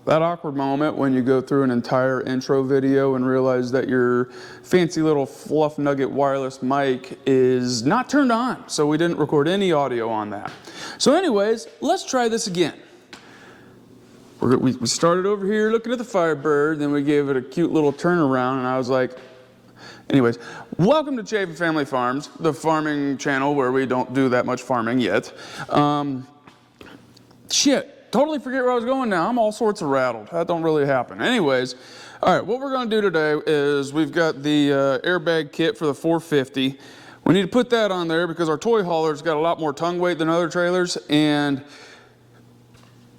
That awkward moment when you go through an entire intro video and realize that your fancy little fluff nugget wireless mic is not turned on. So we didn't record any audio on that. So anyways, let's try this again. We started over here looking at the Firebird, then we gave it a cute little turnaround, and I was like, anyways, welcome to Chave and Family Farms, the farming channel where we don't do that much farming yet. Totally forget where I was going now. I'm all sorts of rattled. That don't really happen. Anyways, all right, what we're going to do today is we've got the airbag kit for the 450. We need to put that on there because our toy hauler's got a lot more tongue weight than other trailers, and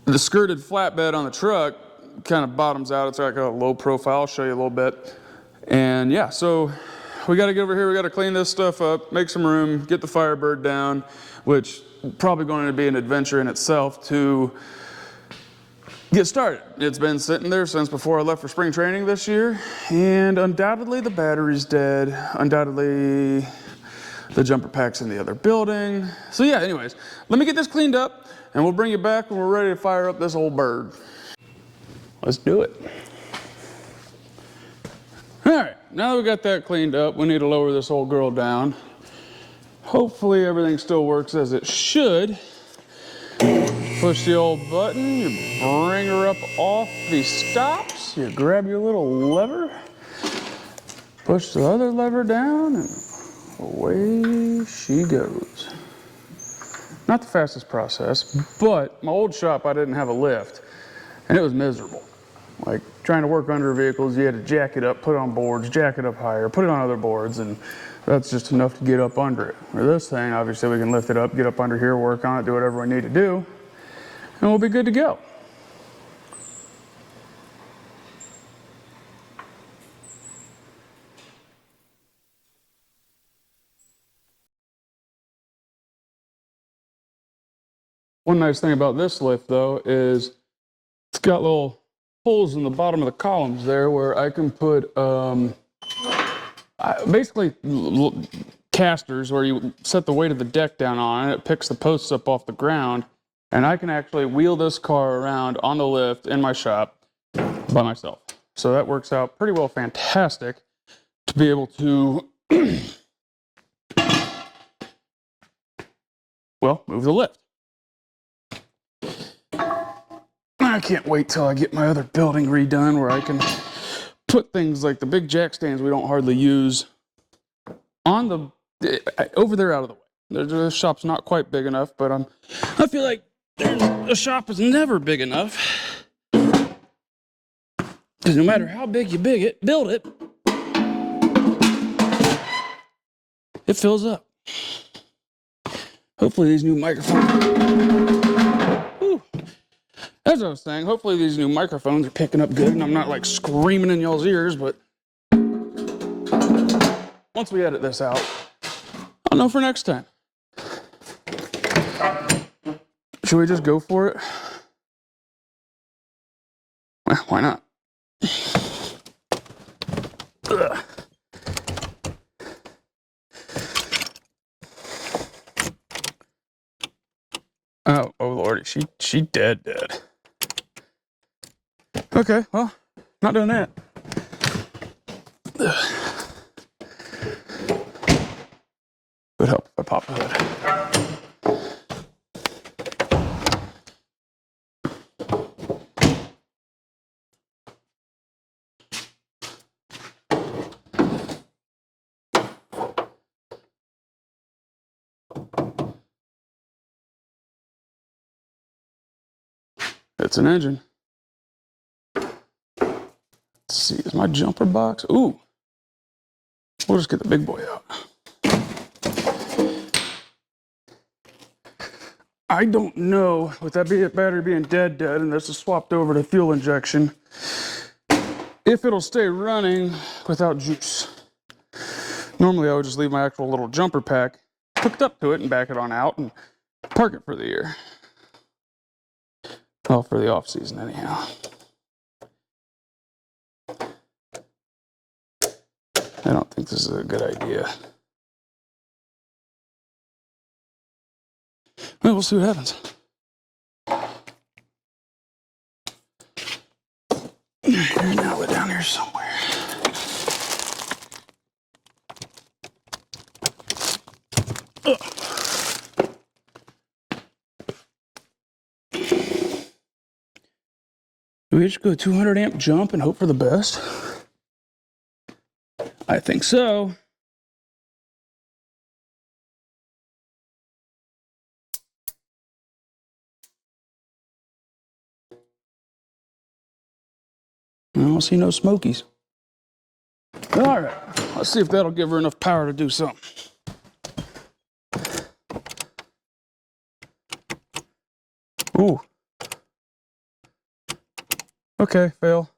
the skirted flatbed on the truck kind of bottoms out. It's like a low profile. I'll show you a little bit. And yeah, so we got to get over here. We got to clean this stuff up, make some room, get the Firebird down, which probably going to be an adventure in itself to get started. It's been sitting there since before I left for spring training this year, and undoubtedly the battery's dead. Undoubtedly the jumper pack's in the other building. So yeah, anyways, let me get this cleaned up and we'll bring you back when we're ready to fire up this old bird. Let's do it. All right, now that we got that cleaned up, we need to lower this old girl down. Hopefully everything still works as it should. Push the old button, you bring her up off the stops, you grab your little lever, push the other lever down, and away she goes. Not the fastest process, but my old shop I didn't have a lift, and it was miserable. Like trying to work under vehicles, you had to jack it up, put it on boards, jack it up higher, put it on other boards, and that's just enough to get up under it. Or this thing, obviously we can lift it up, get up under here, work on it, do whatever we need to do, and we'll be good to go. One nice thing about this lift though is it's got little holes in the bottom of the columns there where I can put basically casters where you set the weight of the deck down on it, it picks the posts up off the ground, and I can actually wheel this car around on the lift in my shop by myself. So that works out pretty well fantastic to be able to, well, move the lift. I can't wait till I get my other building redone where I can put things like the big jack stands we don't hardly use on the, over there out of the way. The shop's not quite big enough, but I feel like a shop is never big enough. Because no matter how big you build it, it fills up. Hopefully these new microphones, as I was saying, hopefully these new microphones are picking up good and I'm not like screaming in y'all's ears, but once we edit this out, I'll know for next time. Should we just go for it? Well, why not? Ugh. Oh lordy, she dead. Okay, well, not doing that. Ugh. Would help if I pop the hood. It's an engine. Let's see, is my jumper box? Ooh. We'll just get the big boy out. I don't know, with that battery being dead, and this is swapped over to fuel injection, if it'll stay running without juice. Normally I would just leave my actual little jumper pack hooked up to it and back it on out and park it for the year. Well, for the off season anyhow. I don't think this is a good idea. Well, we'll see what happens. here somewhere. Ugh. Do we just go 200 amp jump and hope for the best? I think so. I don't see no smokies. All right, let's see if that'll give her enough power to do something. Ooh. Okay, fail.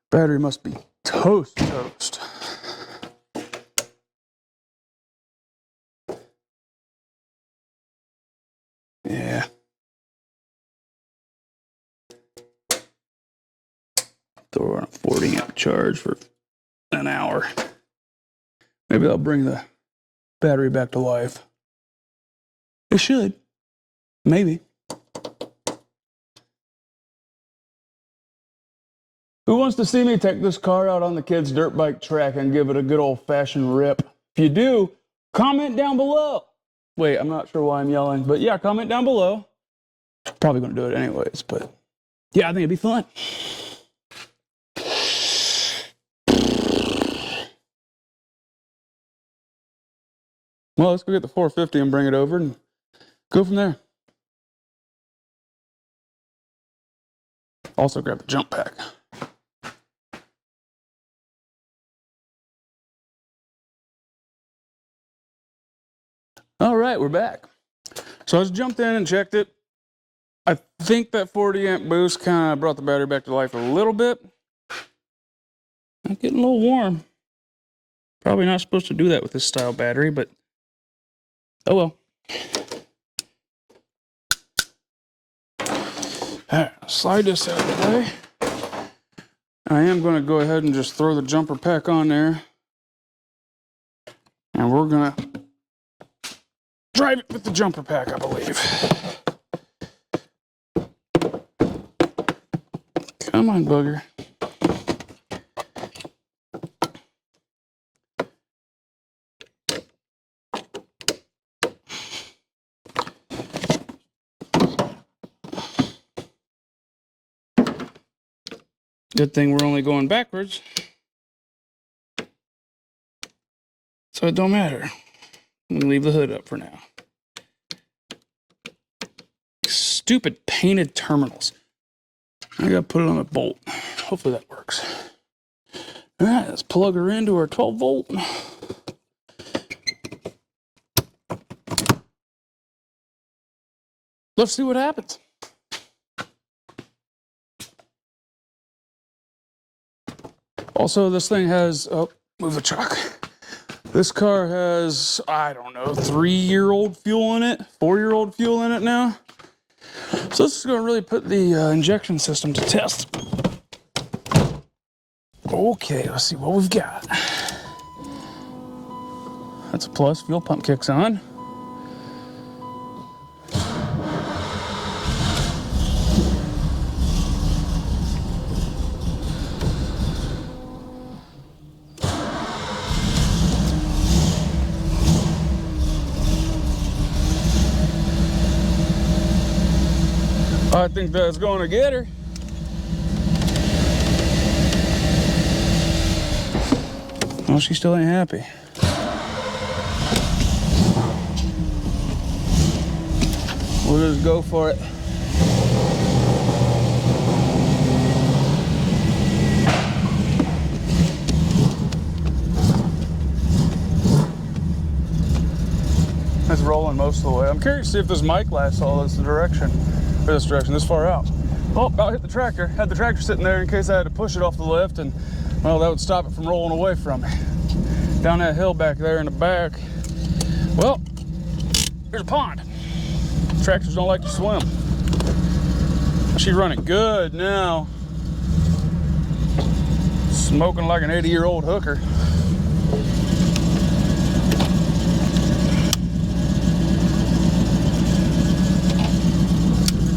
Battery must be toast. Yeah. Throw her on a 40 amp charge for an hour. Maybe that'll bring the battery back to life. It should. Maybe. Who wants to see me take this car out on the kids' dirt bike track and give it a good old-fashioned rip? If you do, comment down below. Wait, I'm not sure why I'm yelling, but yeah, comment down below. Probably going to do it anyways, but yeah, I think it'd be fun. Well, let's go get the 450 and bring it over and go from there. Also grab the jump pack. All right, we're back. So I just jumped in and checked it. I think that 40 amp boost kind of brought the battery back to life a little bit. I'm getting a little warm. Probably not supposed to do that with this style battery, but oh well. All right, slide this out of the way. I am going to go ahead and just throw the jumper pack on there. And we're going to drive it with the jumper pack, I believe. Come on, booger. Good thing we're only going backwards, so it don't matter. I'm gonna leave the hood up for now. Stupid painted terminals. I gotta put it on a bolt. Hopefully that works. All right, let's plug her into our 12 volt. Let's see what happens. Also, this thing has, oh, move the truck. This car has, I don't know, 3-year-old fuel in it, 4-year-old fuel in it now. So this is going to really put the injection system to test. Okay, let's see what we've got. That's a plus, fuel pump kicks on. I think that's going to get her. Well, she still ain't happy. We'll just go for it. It's rolling most of the way. I'm curious to see if this mic lasts all this direction. This direction, this far out. Oh, about hit the tractor. Had the tractor sitting there in case I had to push it off the lift, and well, that would stop it from rolling away from me. Down that hill back there in the back. Well, there's a pond. Tractors don't like to swim. She's running good now. Smoking like an 80-year-old hooker.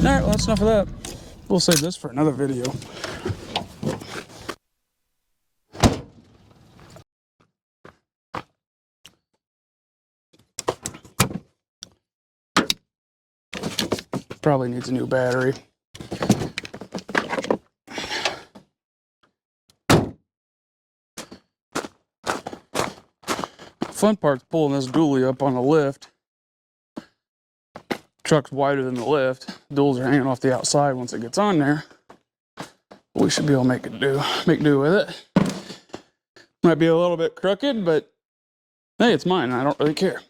All right, let's that's enough of that. We'll save this for another video. Probably needs a new battery. Fun part's pulling this dually up on the lift. Truck's wider than the lift. Duals are hanging off the outside once it gets on there. We should be able to make do with it. Might be a little bit crooked, but hey, it's mine. I don't really care.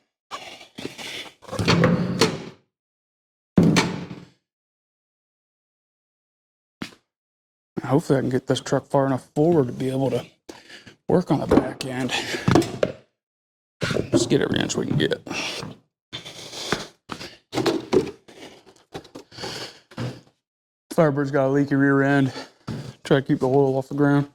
Hopefully I can get this truck far enough forward to be able to work on the back end. Just get every inch we can get. Firebird's got a leaky rear end. Try to keep the oil off the ground.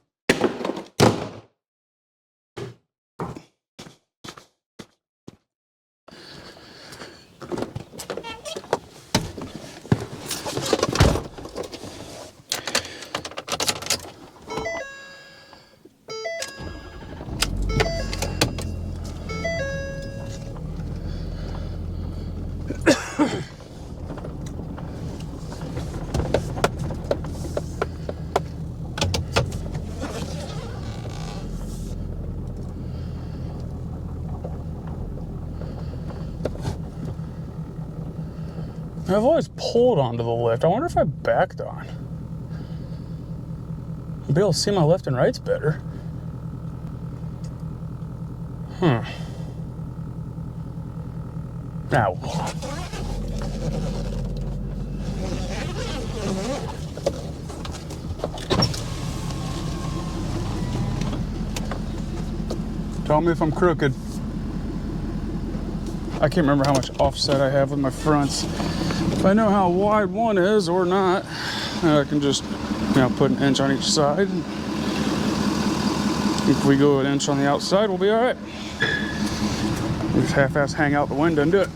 I've always pulled onto the lift. I wonder if I backed on. I'll be able to see my left and rights better. Ow. Tell me if I'm crooked. I can't remember how much offset I have with my fronts. If I know how wide one is or not, I can just, put an inch on each side. If we go an inch on the outside, we'll be all right. We just half-ass hang out the window and do it.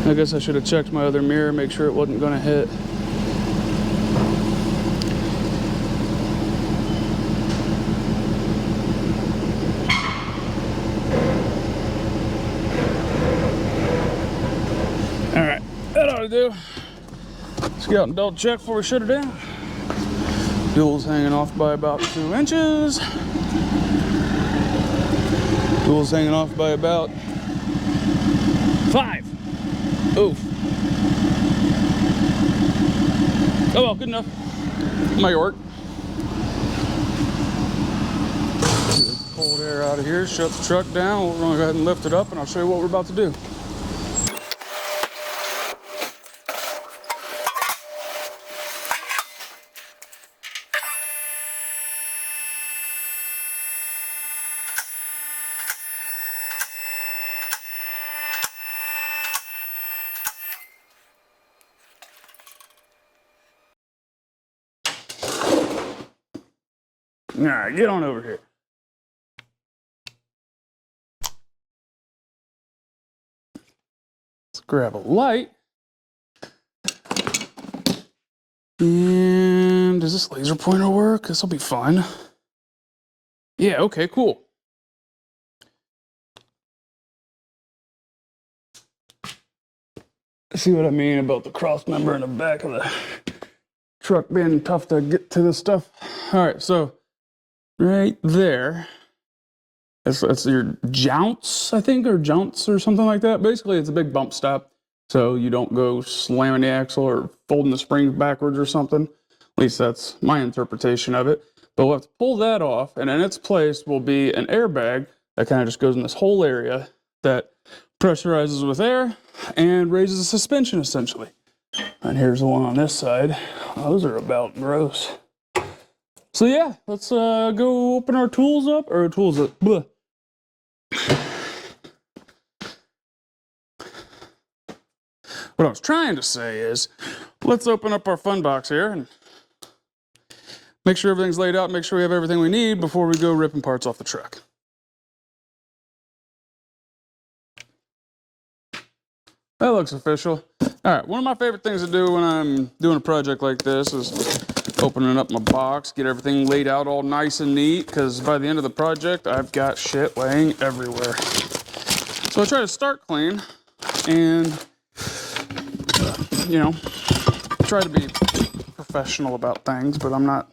I guess I should have checked my other mirror, make sure it wasn't going to hit. Alright, that ought to do. Let's get out and double check before we shut it down. Fuel's hanging off by about 2 inches. Fuel's hanging off by about 5. Oof. Oh well, good enough. Might work. Get cold air out of here, shut the truck down. We're gonna go ahead and lift it up and I'll show you what we're about to do. All right, get on over here. Let's grab a light. And does this laser pointer work? This will be fun. Yeah, okay, cool. See what I mean about the cross member in the back of the truck being tough to get to this stuff? All right, so right there, that's your jounce, I think, or jounce or something like that. Basically, it's a big bump stop, so you don't go slamming the axle or folding the springs backwards or something. At least that's my interpretation of it. But we'll have to pull that off, and in its place will be an airbag that kind of just goes in this whole area that pressurizes with air and raises the suspension, essentially. And here's the one on this side. Those are about gross. So yeah, let's go open our tools up, or tools up. Bleh. What I was trying to say is, let's open up our fun box here and make sure everything's laid out, make sure we have everything we need before we go ripping parts off the truck. That looks official. All right, one of my favorite things to do when I'm doing a project like this is opening up my box, get everything laid out all nice and neat, because by the end of the project, I've got shit laying everywhere. So I try to start clean and, you know, try to be professional about things, but I'm not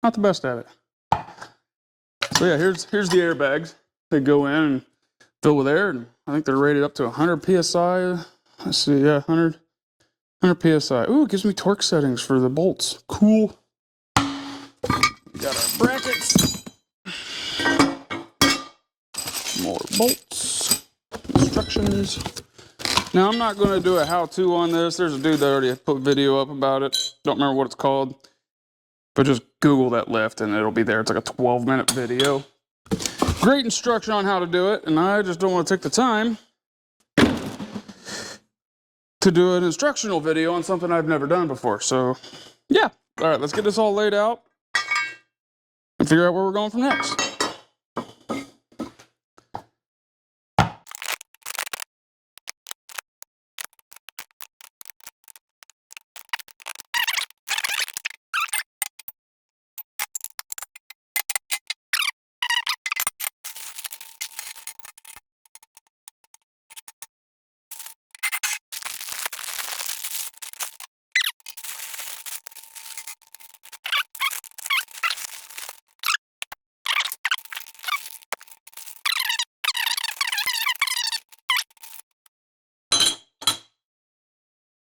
the best at it. So yeah, here's the airbags. They go in and fill with air, and I think they're rated up to 100 psi. Let's see, yeah, 100 psi. Ooh, it gives me torque settings for the bolts. Cool. We got our brackets. More bolts. Instructions. Now, I'm not going to do a how-to on this. There's a dude that already put a video up about it. Don't remember what it's called. But just Google that lift and it'll be there. It's like a 12-minute video. Great instruction on how to do it, and I just don't want to take the time to do an instructional video on something I've never done before. So, yeah. All right, let's get this all laid out and figure out where we're going from next.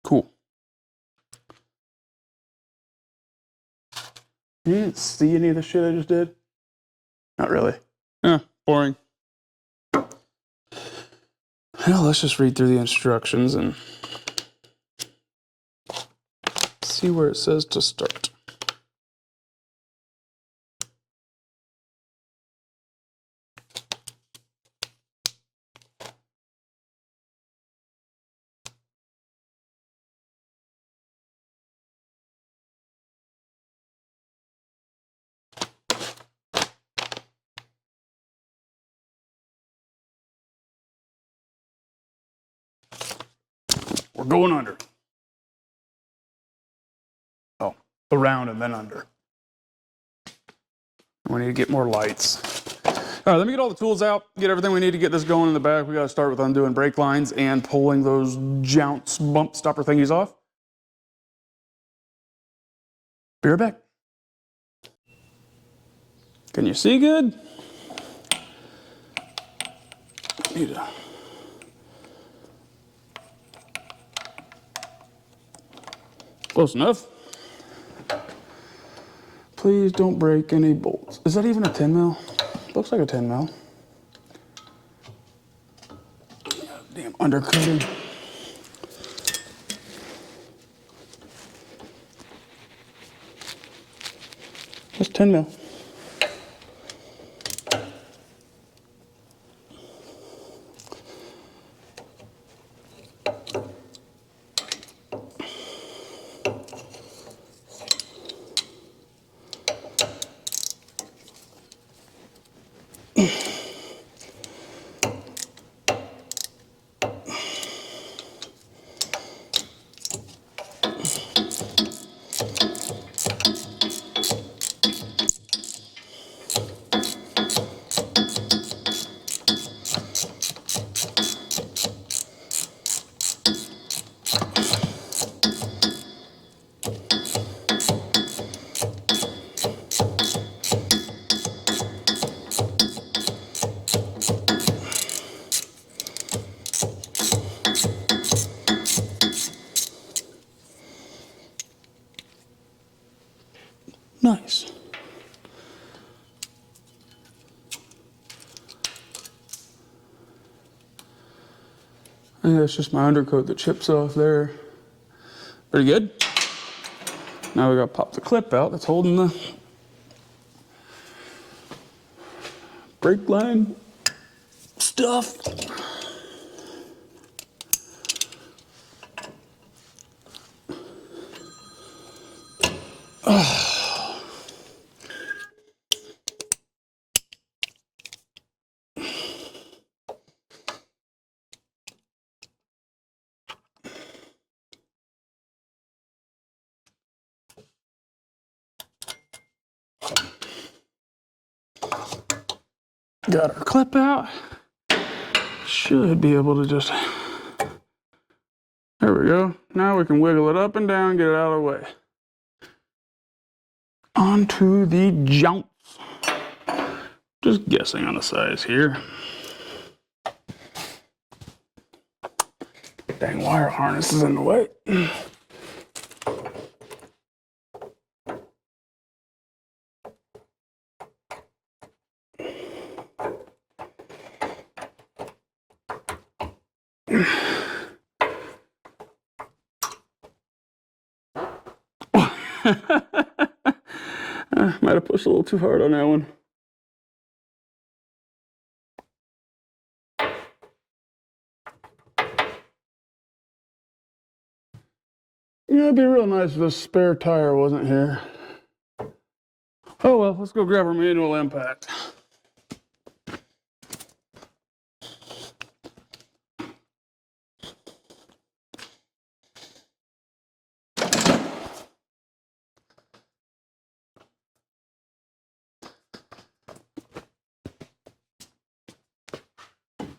Cool. You didn't see any of the shit I just did? Not really. Yeah, boring. Well, let's just read through the instructions and see where it says to start. We're going under. Oh, around and then under. We need to get more lights. All right, let me get all the tools out, get everything we need to get this going in the back. We got to start with undoing brake lines and pulling those jounce bump stopper thingies off. Be right back. Can you see good? Need to... Close enough. Please don't break any bolts. Is that even a 10 mil? Looks like a 10 mil. Damn undercoating. That's 10 mil. Nice. I think that's just my undercoat that chips off there. Pretty good. Now we gotta pop the clip out that's holding the brake line stuff. Got our clip out. Should be able to just, there we go. Now we can wiggle it up and down, get it out of the way. Onto the jumps. Just guessing on the size here. Dang wire harness is in the way. Might have pushed a little too hard on that one. Yeah, it'd be real nice if this spare tire wasn't here. Oh well, let's go grab our manual impact.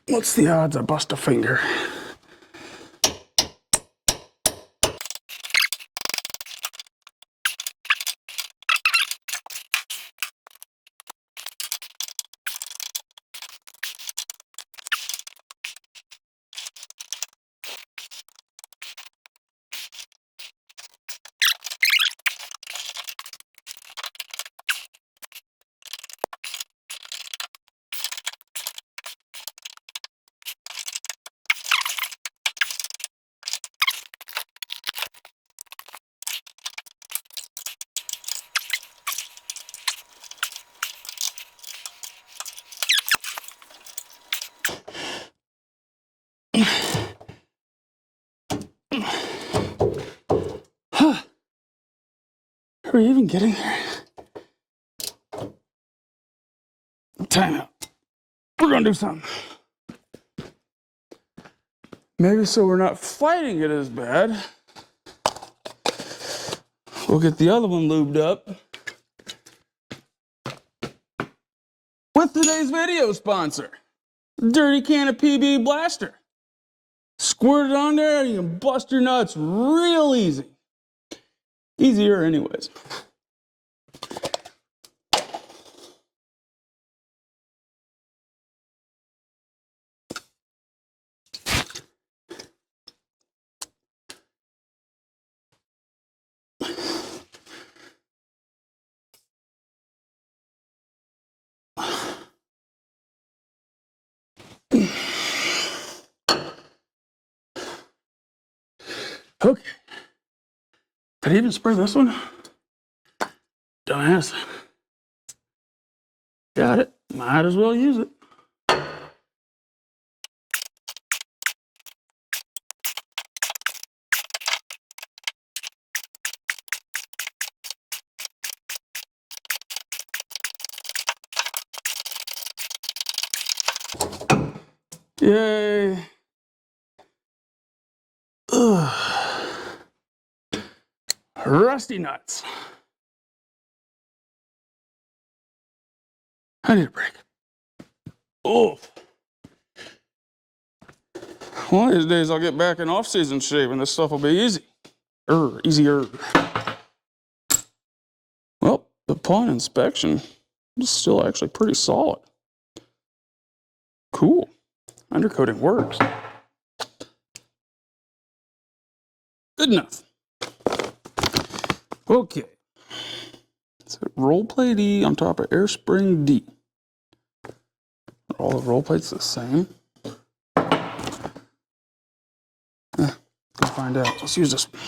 What's the odds I bust a finger? Are we even getting there? Time out. We're gonna do something. Maybe so we're not fighting it as bad. We'll get the other one lubed up with today's video sponsor, Dirty Can of PB Blaster. Squirt it on there and you can bust your nuts real easy. Easier anyways. Okay. Did I even spray this one? Dumbass. Got it. Might as well use it. Yay. Ugh. Rusty nuts. I need a break. Oh. One of these days I'll get back in off-season shape and this stuff will be easy. Easier. Well, upon inspection, it's still actually pretty solid. Cool. Undercoating works. Good enough. Okay. So roll plate E on top of air spring D. Are all the roll plates the same? Go find out. Let's use this one.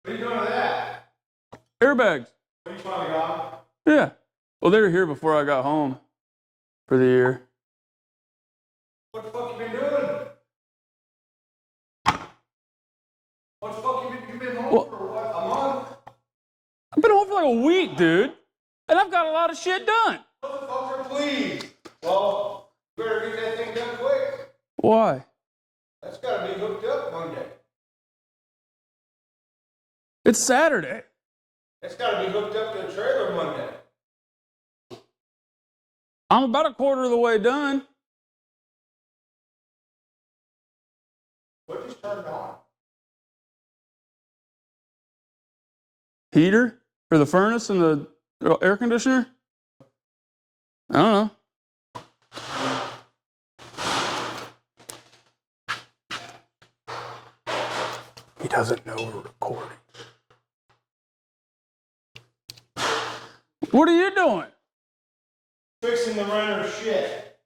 What are you doing with that? Airbags. What are you finally got? Yeah. Well, they were here before I got home for the year. What the fuck you been doing? What the fuck you been home for what? A month? I've been home for like a week, dude. And I've got a lot of shit done. Motherfucker, please. Well, you better get that thing done quick. Why? That's gotta be hooked up Monday. It's Saturday. That's gotta be hooked up to the trailer Monday. I'm about a quarter of the way done. What just turned on? Heater for the furnace and the air conditioner? I don't know. He doesn't know we're recording. What are you doing? Fixing the renter's shit.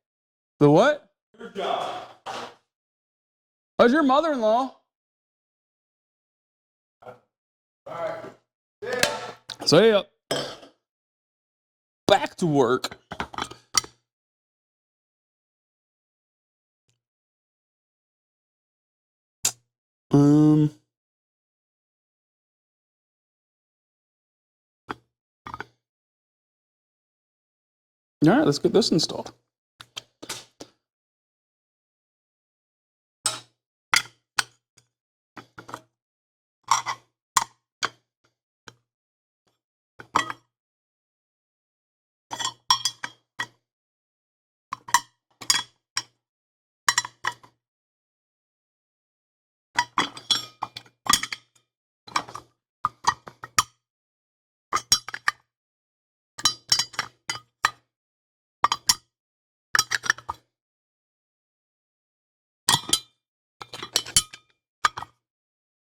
The what? Your job. How's your mother-in-law? Alright. Yeah. So yeah. Back to work. All right, let's get this installed.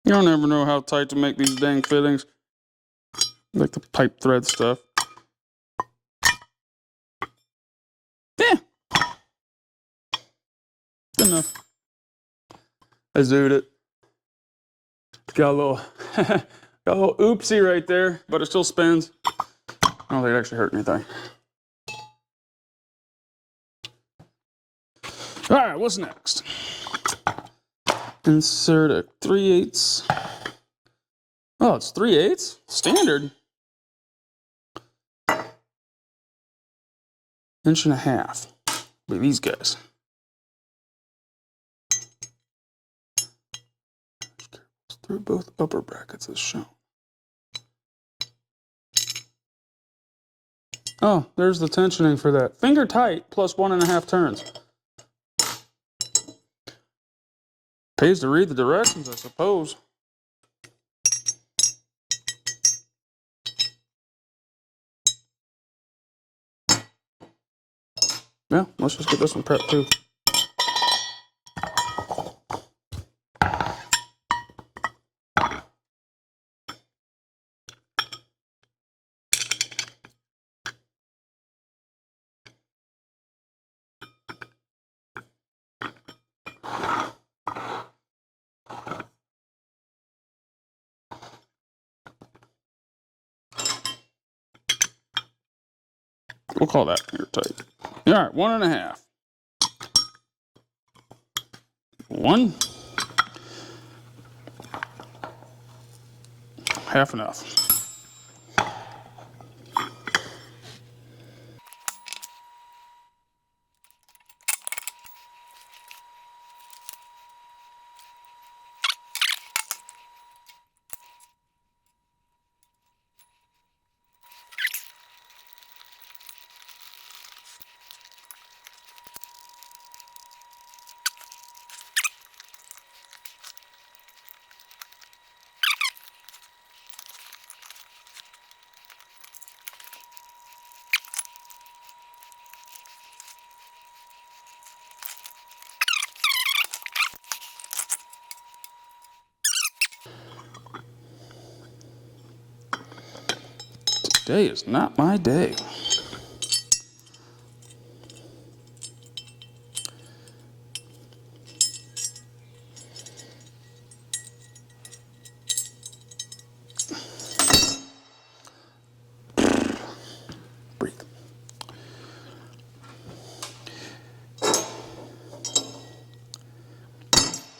You don't ever know how tight to make these dang fittings. Like the pipe thread stuff. Yeah. Good enough. I zooed it. Got a little, got a little oopsie right there, but it still spins. I don't think it actually hurt anything. All right, what's next? Insert a 3/8. Oh, it's 3/8? Standard. 1.5 inches. Look at these guys. Through both upper brackets as shown. Oh, there's the tensioning for that. Finger tight plus 1.5 turns. Pays to read the directions, I suppose. Yeah, let's just get this one prepped too. We'll call that finger tight. All right, 1.5. 1. Half enough. Today is not my day. Breathe.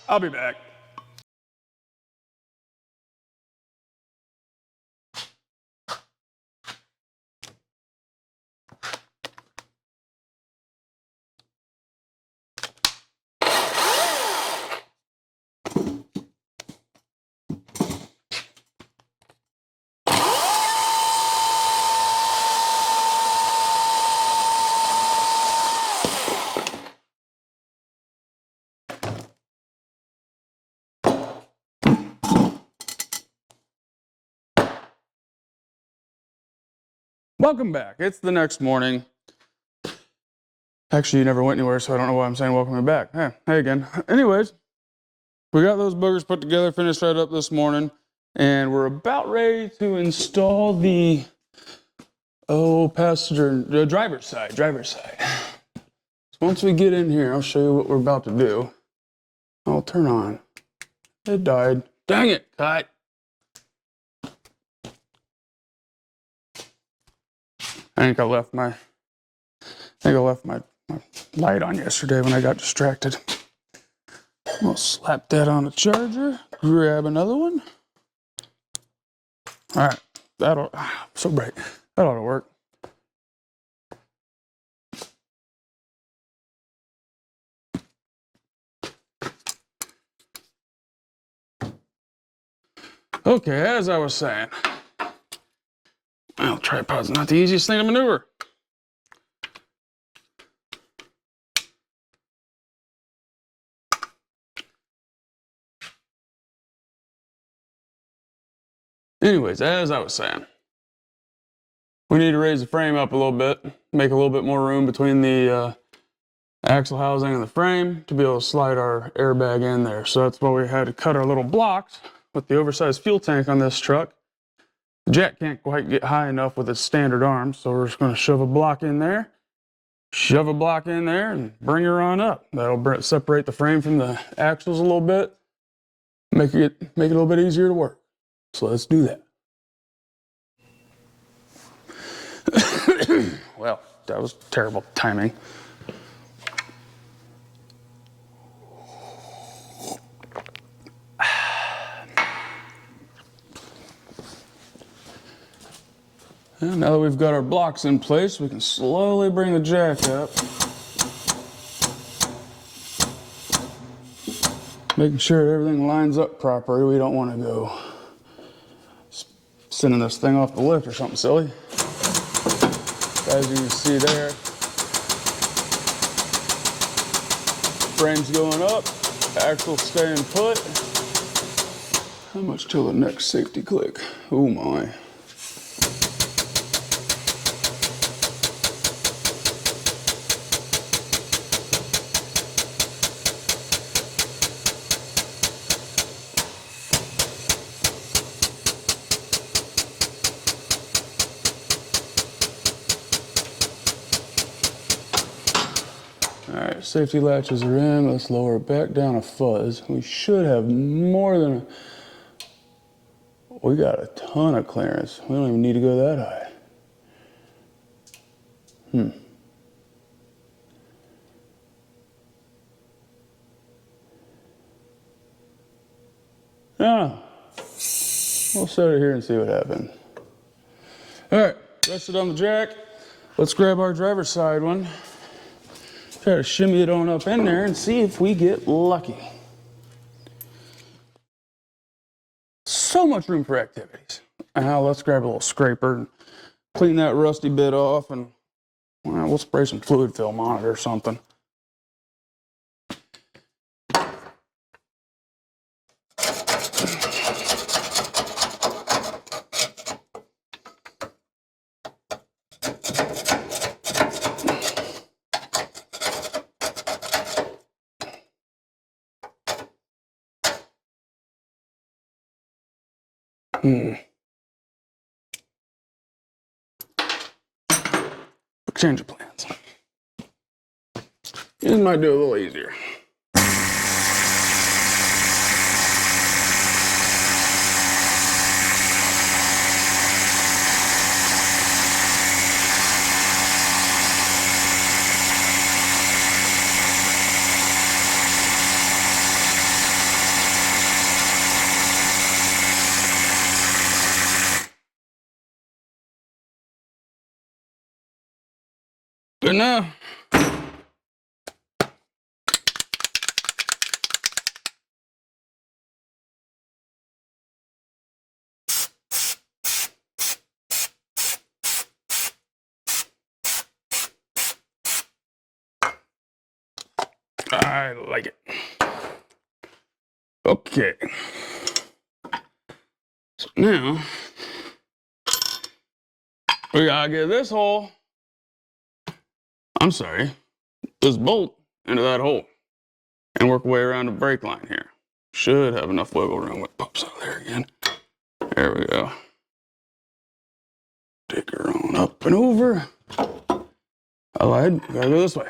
I'll be back. Welcome back. It's the next morning. Actually, you never went anywhere, so I don't know why I'm saying welcome back. Hey again. Anyways, we got those boogers put together, finished right up this morning, and we're about ready to install the driver's side. So once we get in here, I'll show you what we're about to do. I'll turn on. It died. Dang it, cut. I think I left my light on yesterday when I got distracted. We'll slap that on the charger, grab another one. All right, so bright. That ought to work. Okay, as I was saying, well, tripod's not the easiest thing to maneuver. Anyways, as I was saying, we need to raise the frame up a little bit, make a little bit more room between the axle housing and the frame to be able to slide our airbag in there. So that's why we had to cut our little blocks with the oversized fuel tank on this truck. The jack can't quite get high enough with its standard arms, so we're just going to shove a block in there, and bring her on up. That'll separate the frame from the axles a little bit, make it a little bit easier to work. So let's do that. Well, that was terrible timing. And now that we've got our blocks in place, we can slowly bring the jack up. Making sure everything lines up properly. We don't want to go sending this thing off the lift or something silly. As you can see there, frame's going up, axle's staying put. How much till the next safety click? Oh my. Alright, safety latches are in. Let's lower it back down a fuzz. We should have more than we got a ton of clearance. We don't even need to go that high. Yeah. We'll set it here and see what happens. Alright, rest it on the jack. Let's grab our driver's side one. Try to shimmy it on up in there and see if we get lucky. So much room for activities. Now let's grab a little scraper and clean that rusty bit off, and well, we'll spray some fluid film on it or something. Change of plans. This might do a little easier. Good enough. I like it. Okay. So now We gotta get this hole. I'm sorry, this bolt into that hole and work our way around the brake line here. Should have enough wiggle room when it pops out there again. There we go. Take her on up and over. I lied. Gotta go this way.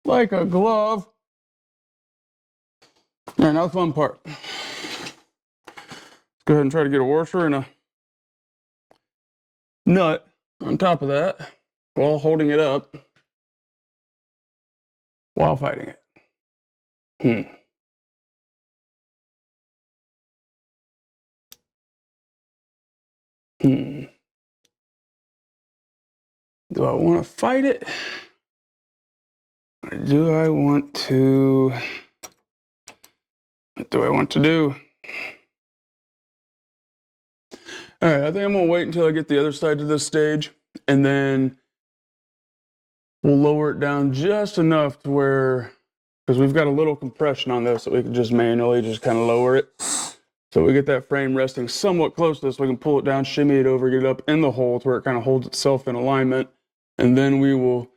Like a glove. All right, now the fun part. Let's go ahead and try to get a washer and a nut on top of that while holding it up while fighting it. Do I want to fight it? Or do I want to... What do I want to do? All right, I think I'm gonna wait until I get the other side to this stage, and then we'll lower it down just enough to where, because we've got a little compression on this, so we can just manually just kind of lower it. So we get that frame resting somewhat close to this, we can pull it down, shimmy it over, get it up in the hole to where it kind of holds itself in alignment, and then we will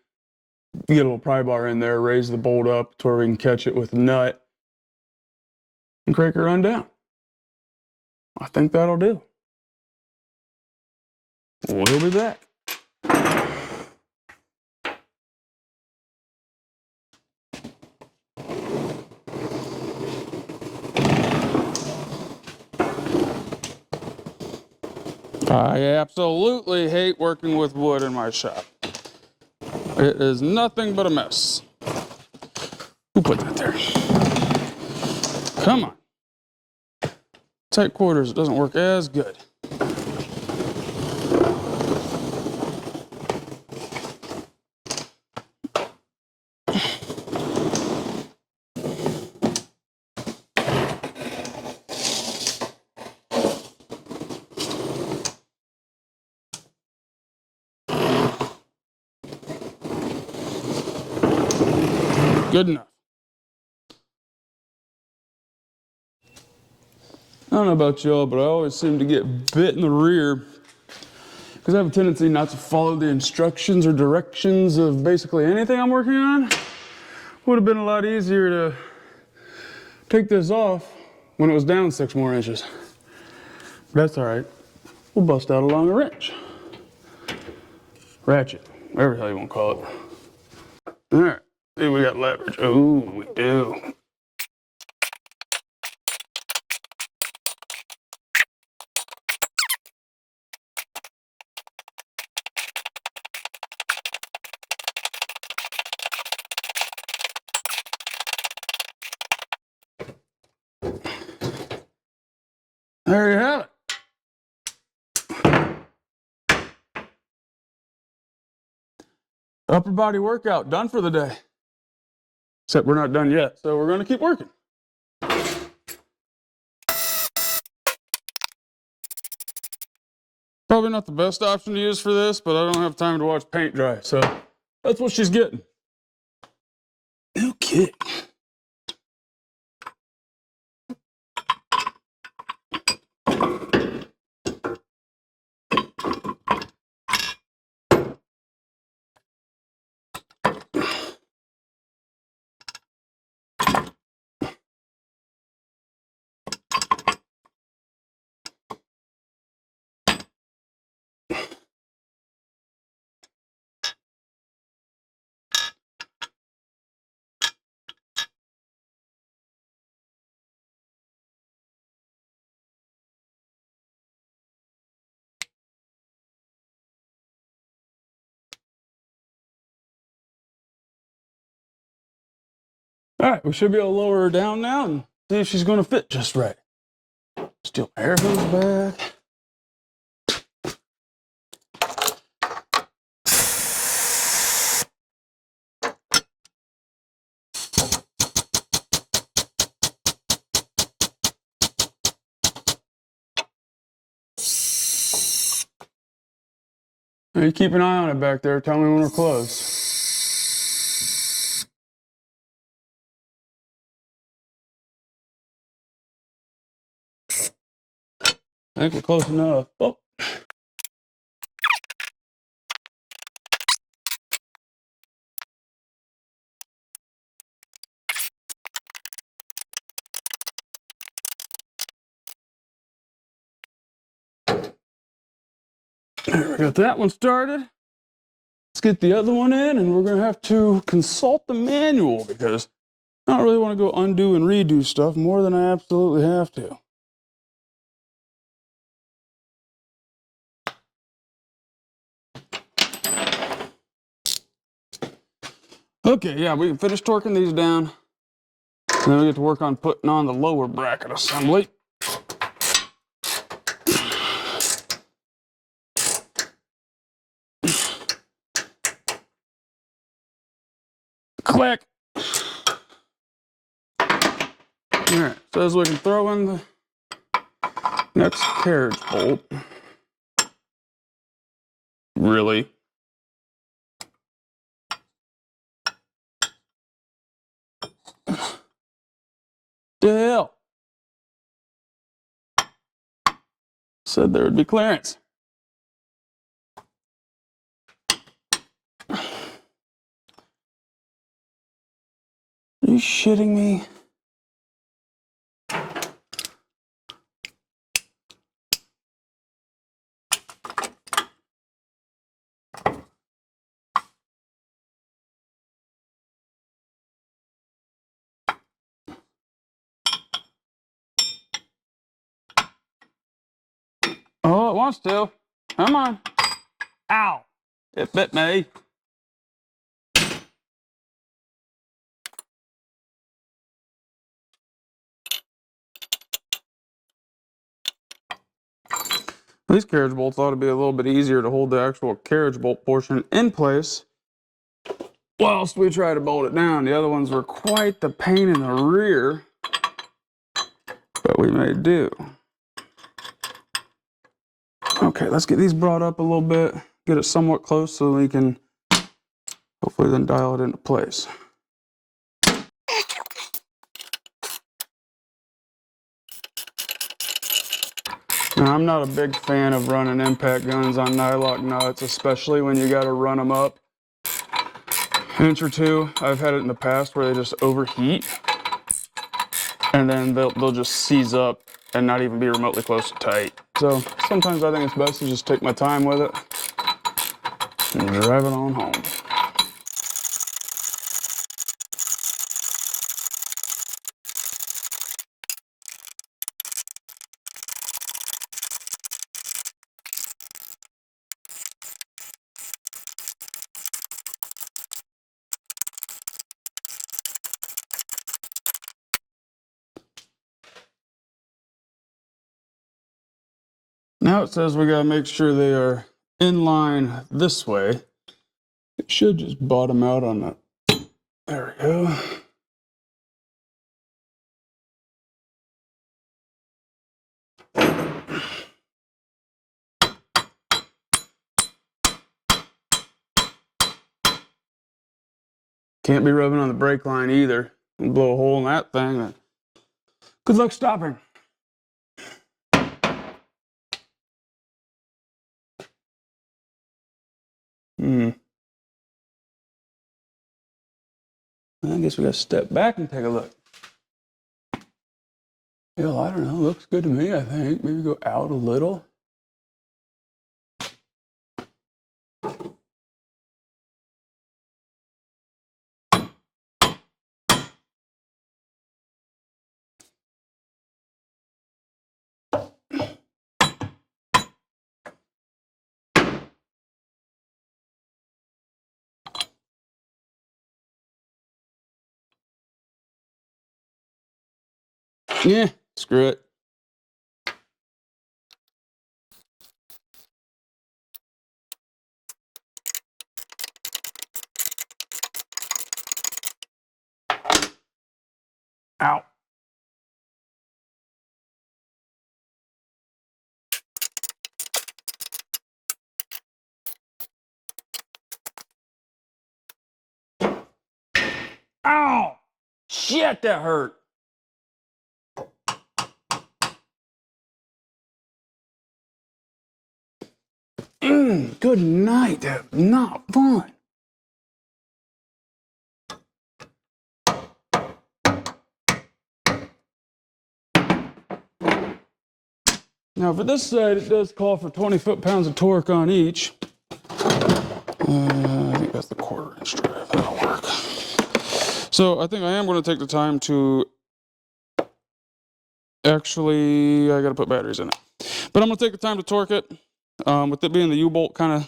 get a little pry bar in there, raise the bolt up to where we can catch it with a nut, and crank her on down. I think that'll do. We'll be back. I absolutely hate working with wood in my shop. It is nothing but a mess. Who put that there? Come on. Tight quarters, it doesn't work as good. Good enough. I don't know about y'all, but I always seem to get bit in the rear because I have a tendency not to follow the instructions or directions of basically anything I'm working on. Would have been a lot easier to take this off when it was down 6 more inches. That's all right. We'll bust out a longer wrench. Ratchet, whatever the hell you want to call it. All right, see, we got leverage. Oh, we do. There you have it. Upper body workout done for the day. Except we're not done yet, so we're going to keep working. Probably not the best option to use for this, but I don't have time to watch paint dry, so that's what she's getting. Okay. All right, we should be able to lower her down now and see if she's going to fit just right. Steal my air hose back. Hey, you keep an eye on it back there. Tell me when we're close. I think we're close enough. Oh. There, we got that one started. Let's get the other one in, and we're going to have to consult the manual because I don't really want to go undo and redo stuff more than I absolutely have to. Okay, yeah, we can finish torquing these down. And then we get to work on putting on the lower bracket assembly. Click. All right, says we can throw in the next carriage bolt. Really? The hell? Said there would be clearance. Are you shitting me? Oh, it wants to. Come on. Ow. It bit me. These carriage bolts ought to be a little bit easier to hold the actual carriage bolt portion in place whilst we try to bolt it down. The other ones were quite the pain in the rear, but we may do. Okay, let's get these brought up a little bit, get it somewhat close so we can hopefully then dial it into place. Now, I'm not a big fan of running impact guns on nylock nuts, especially when you got to run them up an inch or two. I've had it in the past where they just overheat and then they'll just seize up and not even be remotely close to tight. So sometimes I think it's best to just take my time with it and drive it on home. Now it says we gotta make sure they are in line this way. It should just bottom out on that. There we go. Can't be rubbing on the brake line either. And blow a hole in that thing. Good luck stopping. I guess we gotta step back and take a look. Hell, I don't know. Looks good to me, I think. Maybe go out a little. Yeah, screw it. Ow. Ow! Shit, that hurt. Good night. That's not fun. Now for this side, it does call for 20 foot-pounds of torque on each. I think that's the 1/4-inch drive. That'll work. So I think I am going to take the time to actually, I got to put batteries in it. But I'm going to take the time to torque it. With it being the U-bolt kind of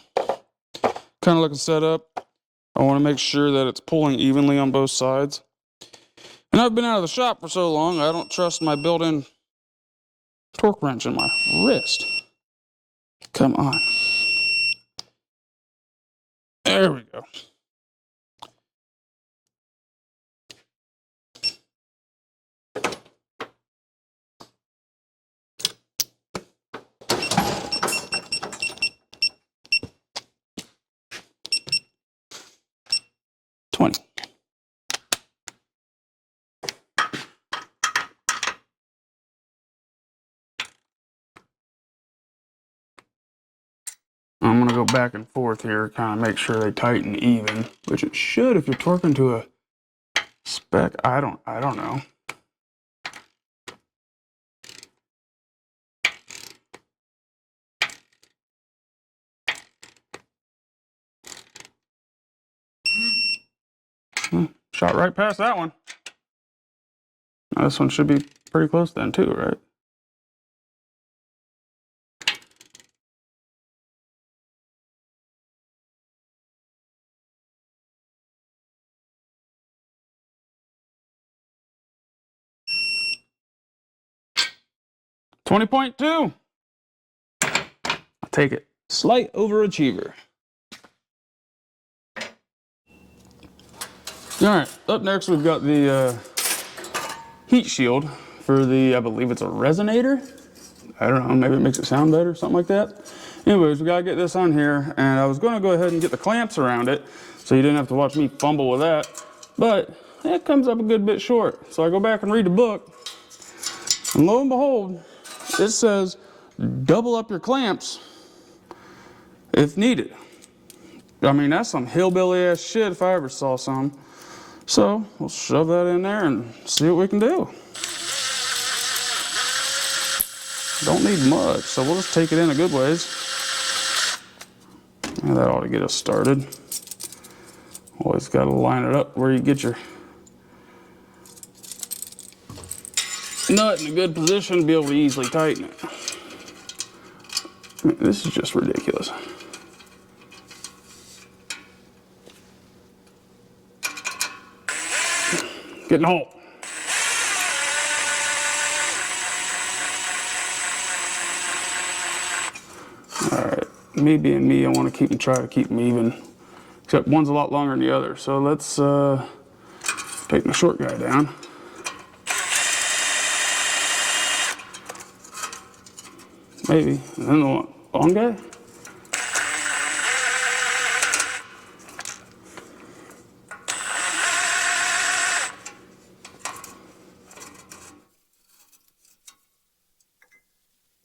looking set up, I want to make sure that it's pulling evenly on both sides. And I've been out of the shop for so long, I don't trust my built-in torque wrench in my wrist. Come on. There we go. I'm going to go back and forth here, kind of make sure they tighten even, which it should if you're torquing to a spec. I don't know. Shot right past that one. Now this one should be pretty close then too, right? .2. I'll take it. Slight overachiever. All right, up next we've got the heat shield for the, I believe it's a resonator. I don't know, maybe it makes it sound better, something like that. Anyways, we gotta get this on here, and I was gonna go ahead and get the clamps around it so you didn't have to watch me fumble with that, but it comes up a good bit short. So I go back and read the book, and lo and behold, it says double up your clamps if needed. I mean, that's some hillbilly ass shit if I ever saw some. So we'll shove that in there and see what we can do. Don't need much, so we'll just take it in a good ways. And that ought to get us started. Always got to line it up where you get your nut in a good position to be able to easily tighten it. I mean, this is just ridiculous. Getting halt. Alright, me being me, I want to try to keep them even. Except one's a lot longer than the other. So let's take the short guy down. Maybe. And then the long guy?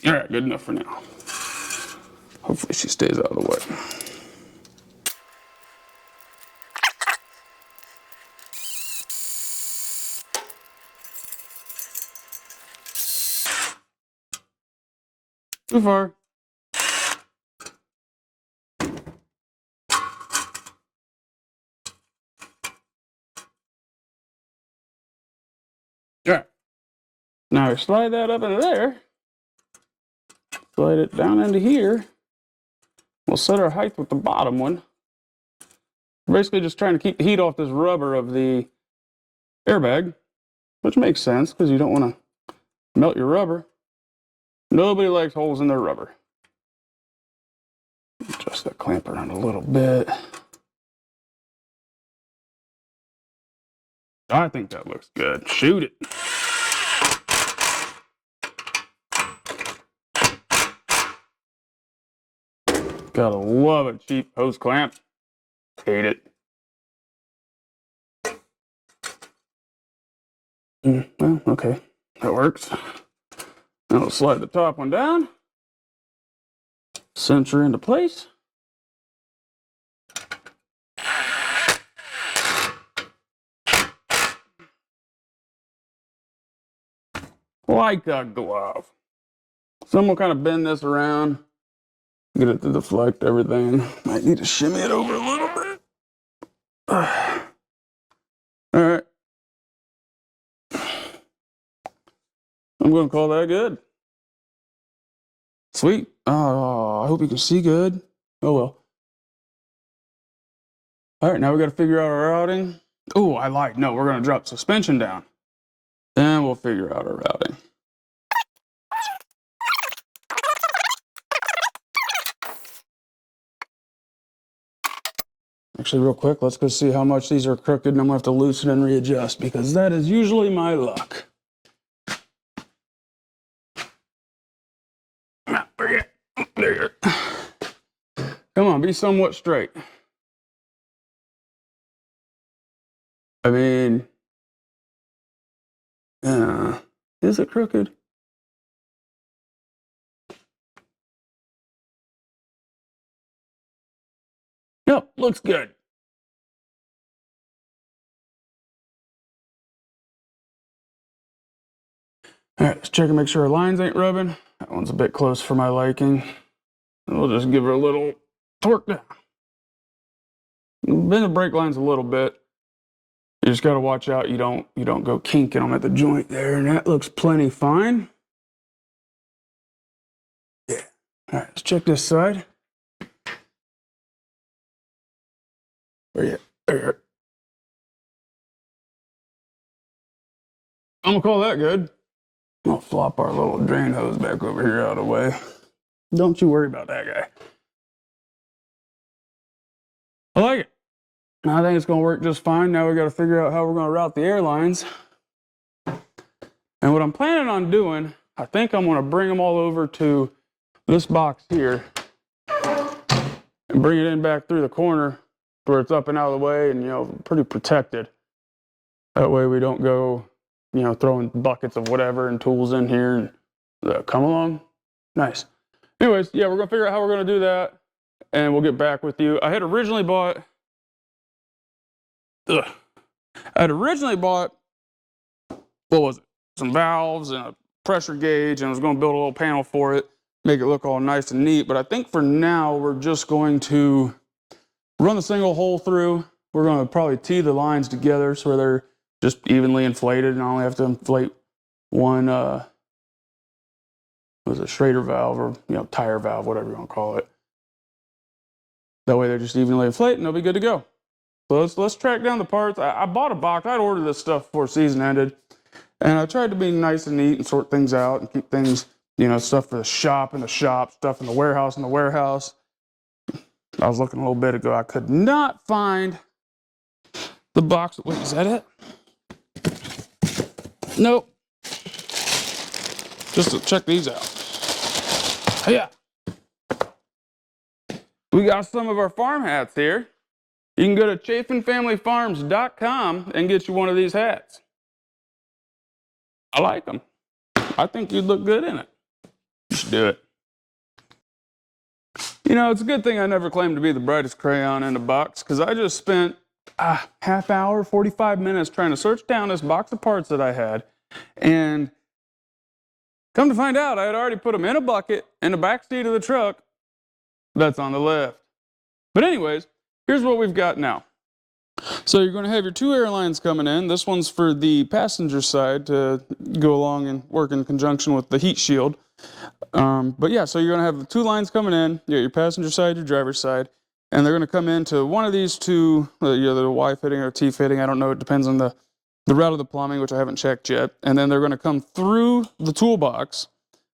Alright, good enough for now. Hopefully she stays out of the way. Too far. Alright. Now slide that up into there. Slide it down into here. We'll set our height with the bottom one. We're basically just trying to keep the heat off this rubber of the airbag, which makes sense because you don't want to Melt your rubber. Nobody likes holes in their rubber. Adjust that clamp around a little bit. I think that looks good. Shoot it. Gotta love a cheap hose clamp. Hate it. Well, okay. That works. Now we'll slide the top one down. Cinch her into place. Like a glove. So I'm gonna kind of bend this around, get it to deflect everything. Might need to shimmy it over a little bit. All right. I'm gonna call that good. Sweet. Oh, I hope you can see good. Oh well. All right, now we got to figure out our routing. Oh, I lied. No, we're gonna drop suspension down. Then we'll figure out our routing. Actually, real quick, let's go see how much these are crooked, and I'm gonna have to loosen and readjust because that is usually my luck. There you go. Come on, be somewhat straight. I mean, is it crooked? Yep, looks good. All right, let's check and make sure our lines ain't rubbing. That one's a bit close for my liking. We'll just give her a little torque down. Bend the brake lines a little bit. You just got to watch out you don't go kinking them at the joint there, and that looks plenty fine. Yeah. All right, let's check this side. Where you at? There you are. I'm gonna call that good. I'll flop our little drain hose back over here out of the way. Don't you worry about that guy. I like it. I think it's gonna work just fine. Now we gotta figure out how we're gonna route the airlines. And what I'm planning on doing, I think I'm gonna bring them all over to this box here and bring it in back through the corner where it's up and out of the way and, pretty protected. That way we don't go, throwing buckets of whatever and tools in here and come along. Nice. Anyways, yeah, we're gonna figure out how we're gonna do that and we'll get back with you. I had originally bought, what was it? Some valves and a pressure gauge, and I was going to build a little panel for it, make it look all nice and neat. But I think for now, we're just going to run the single hole through. We're going to probably tee the lines together so they're just evenly inflated, and I only have to inflate one, Schrader valve or, tire valve, whatever you want to call it. That way they're just evenly inflated and they'll be good to go. So let's track down the parts. I bought a box. I'd ordered this stuff before season ended. And I tried to be nice and neat and sort things out and keep things, stuff for the shop in the shop, stuff in the warehouse in the warehouse. I was looking a little bit ago. I could not find the box. Wait, is that it? Nope. Just to check these out. Yeah. We got some of our farm hats here. You can go to chaffinfamilyfarms.com and get you one of these hats. I like them. I think you'd look good in it. You should do it. It's a good thing I never claimed to be the brightest crayon in the box, because I just spent a half hour, 45 minutes trying to search down this box of parts that I had. And come to find out, I had already put them in a bucket in the back seat of the truck that's on the left. But anyways, here's what we've got now. So you're going to have your two airlines coming in. This one's for the passenger side to go along and work in conjunction with the heat shield. But yeah, so you're going to have the two lines coming in. You got your passenger side, your driver's side, and they're going to come into one of these two, either the Y fitting or T fitting. I don't know. It depends on the the route of the plumbing, which I haven't checked yet, and then they're going to come through the toolbox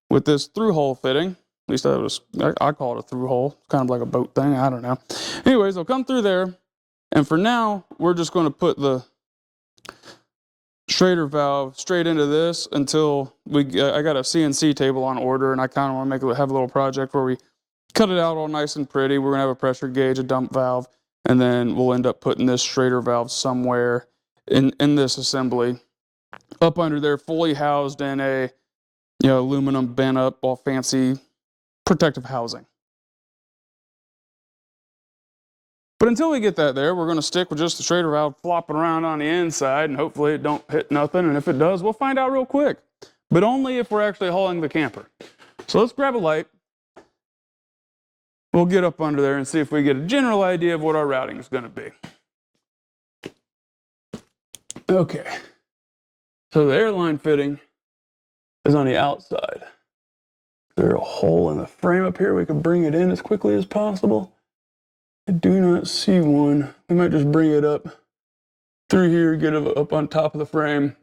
with this through hole fitting. At least I call it a through hole. It's kind of like a boat thing. I don't know. Anyways, they'll come through there, and for now, we're just going to put the Schrader valve straight into this until I got a CNC table on order, and I kind of want to have a little project where we cut it out all nice and pretty. We're going to have a pressure gauge, a dump valve, and then we'll end up putting this Schrader valve somewhere in this assembly up under there, fully housed in a aluminum bent up, all fancy protective housing. But until we get that there, we're going to stick with just the Schrader valve flopping around on the inside, and hopefully it don't hit nothing, and if it does, we'll find out real quick. But only if we're actually hauling the camper. So let's grab a light. We'll get up under there and see if we get a general idea of what our routing is going to be. Okay. So the airline fitting is on the outside. Is there a hole in the frame up here we can bring it in as quickly as possible? I do not see one. We might just bring it up through here, get it up on top of the frame.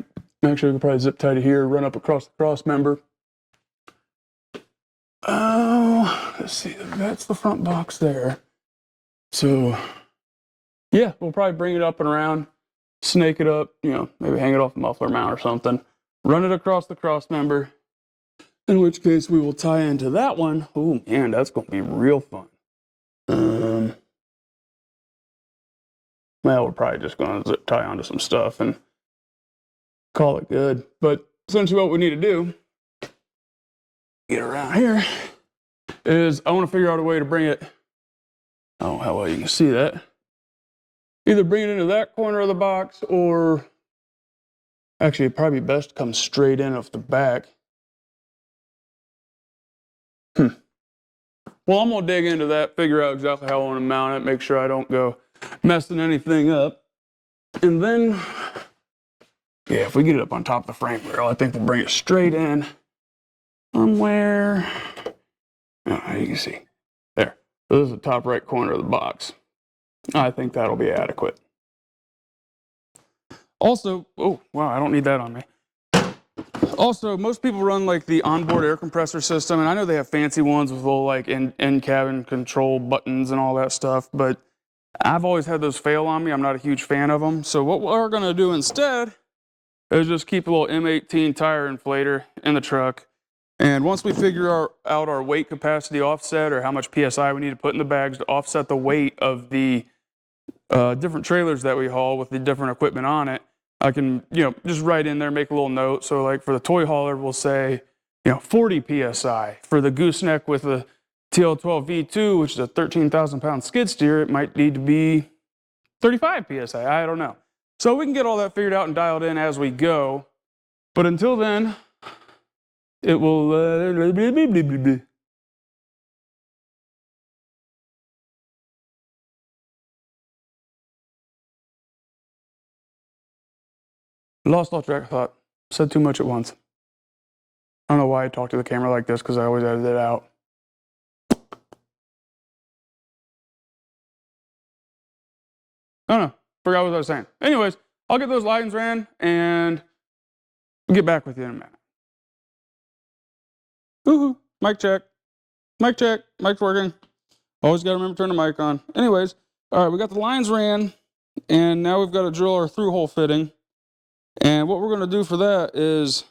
Actually, we could probably zip tie it here, run up across the cross member. Oh, let's see. That's the front box there. So, yeah, we'll probably bring it up and around, snake it up, maybe hang it off a muffler mount or something, run it across the cross member, in which case we will tie into that one. Oh, man, that's going to be real fun. Well, we're probably just going to zip tie onto some stuff and call it good. But essentially what we need to do, get around here, is I want to figure out a way to bring it, I don't know how well you can see that, either bring it into that corner of the box, or actually it'd probably be best to come straight in off the back. Well, I'm going to dig into that, figure out exactly how I want to mount it, make sure I don't go messing anything up. And then, yeah, if we get it up on top of the frame rail, I think we'll bring it straight in somewhere. Oh, you can see. There. So this is the top right corner of the box. I think that'll be adequate. Also, oh, wow, I don't need that on me. Also, most people run like the onboard air compressor system, and I know they have fancy ones with little like in-cabin control buttons and all that stuff, but I've always had those fail on me. I'm not a huge fan of them. So what we're going to do instead is just keep a little M18 tire inflator in the truck. And once we figure out our weight capacity offset, or how much PSI we need to put in the bags to offset the weight of the different trailers that we haul with the different equipment on it, I can, just write in there, make a little note. So like for the toy hauler, we'll say, 40 PSI. For the gooseneck with the TL12 V2, which is a 13,000 pound skid steer, it might need to be 35 PSI. I don't know. So we can get all that figured out and dialed in as we go. But until then, it will, lost all track of thought. Said too much at once. I don't know why I talk to the camera like this, because I always edit it out. I don't know. Forgot what I was saying. Anyways, I'll get those lines ran and we'll get back with you in a minute. Woohoo! Mic check. Mic check. Mic's working. Always got to remember to turn the mic on. Anyways, all right, we got the lines ran, and now we've got to drill our through hole fitting. And what we're going to do for that is,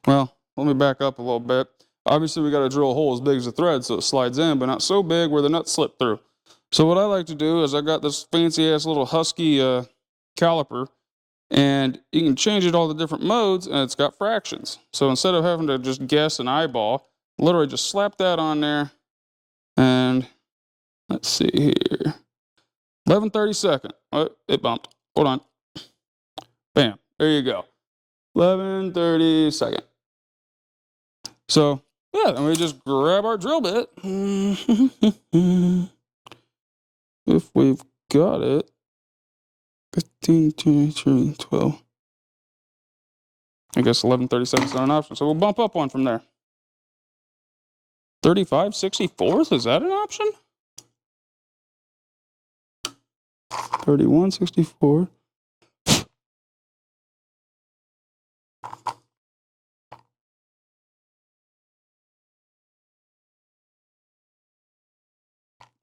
well, let me back up a little bit. Obviously, we got to drill a hole as big as the thread so it slides in, but not so big where the nuts slip through. So what I like to do is I got this fancy ass little Husky caliper, and you can change it all the different modes, and it's got fractions. So instead of having to just guess an eyeball, literally just slap that on there, and let's see here, 11/32. Oh, it bumped. Hold on. Bam. There you go. 11/32. So yeah, then we just grab our drill bit. If we've got it. 15, 20, 12. I guess 11/37 is not an option, so we'll bump up one from there. 35/64, is that an option? 31/64.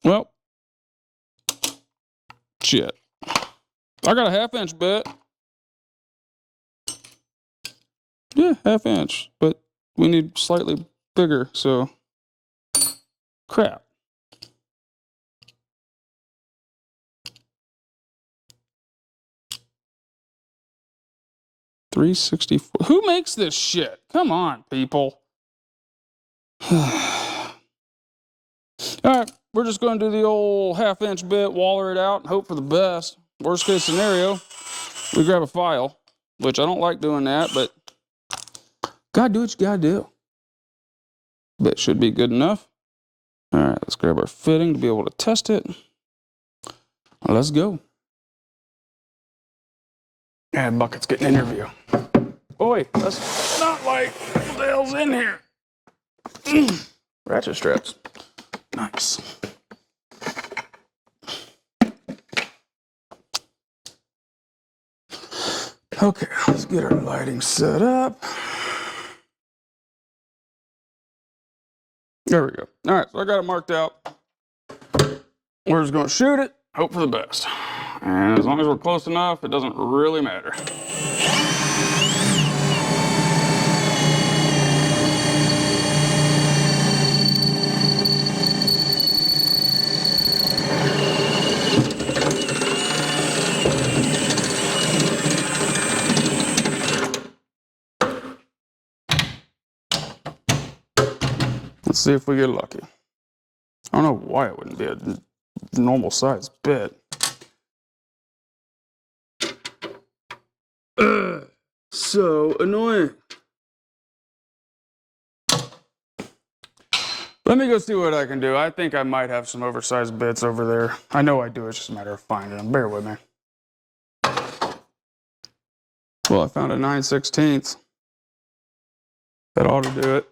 Well, shit. I got a 1/2 inch bit. Yeah, 1/2 inch, but we need slightly bigger, so crap. $364. Who makes this shit? Come on, people. All right, we're just going to do the old 1/2 inch bit, waller it out, and hope for the best. Worst case scenario, we grab a file, which I don't like doing that, but gotta do what you gotta do. Bit should be good enough. All right, let's grab our fitting to be able to test it. Let's go. And Bucket's getting an interview. Oh wait, that's not like what the hell's in here. Ratchet straps. Nice. Okay, let's get our lighting set up. There we go. All right, so I got it marked out. We're just going to shoot it, hope for the best. And as long as we're close enough, it doesn't really matter. Let's see if we get lucky. I don't know why it wouldn't be a normal size bit. So annoying. Let me go see what I can do. I think I might have some oversized bits over there. I know I do, it's just a matter of finding them. Bear with me. Well, I found a 9/16. That ought to do it.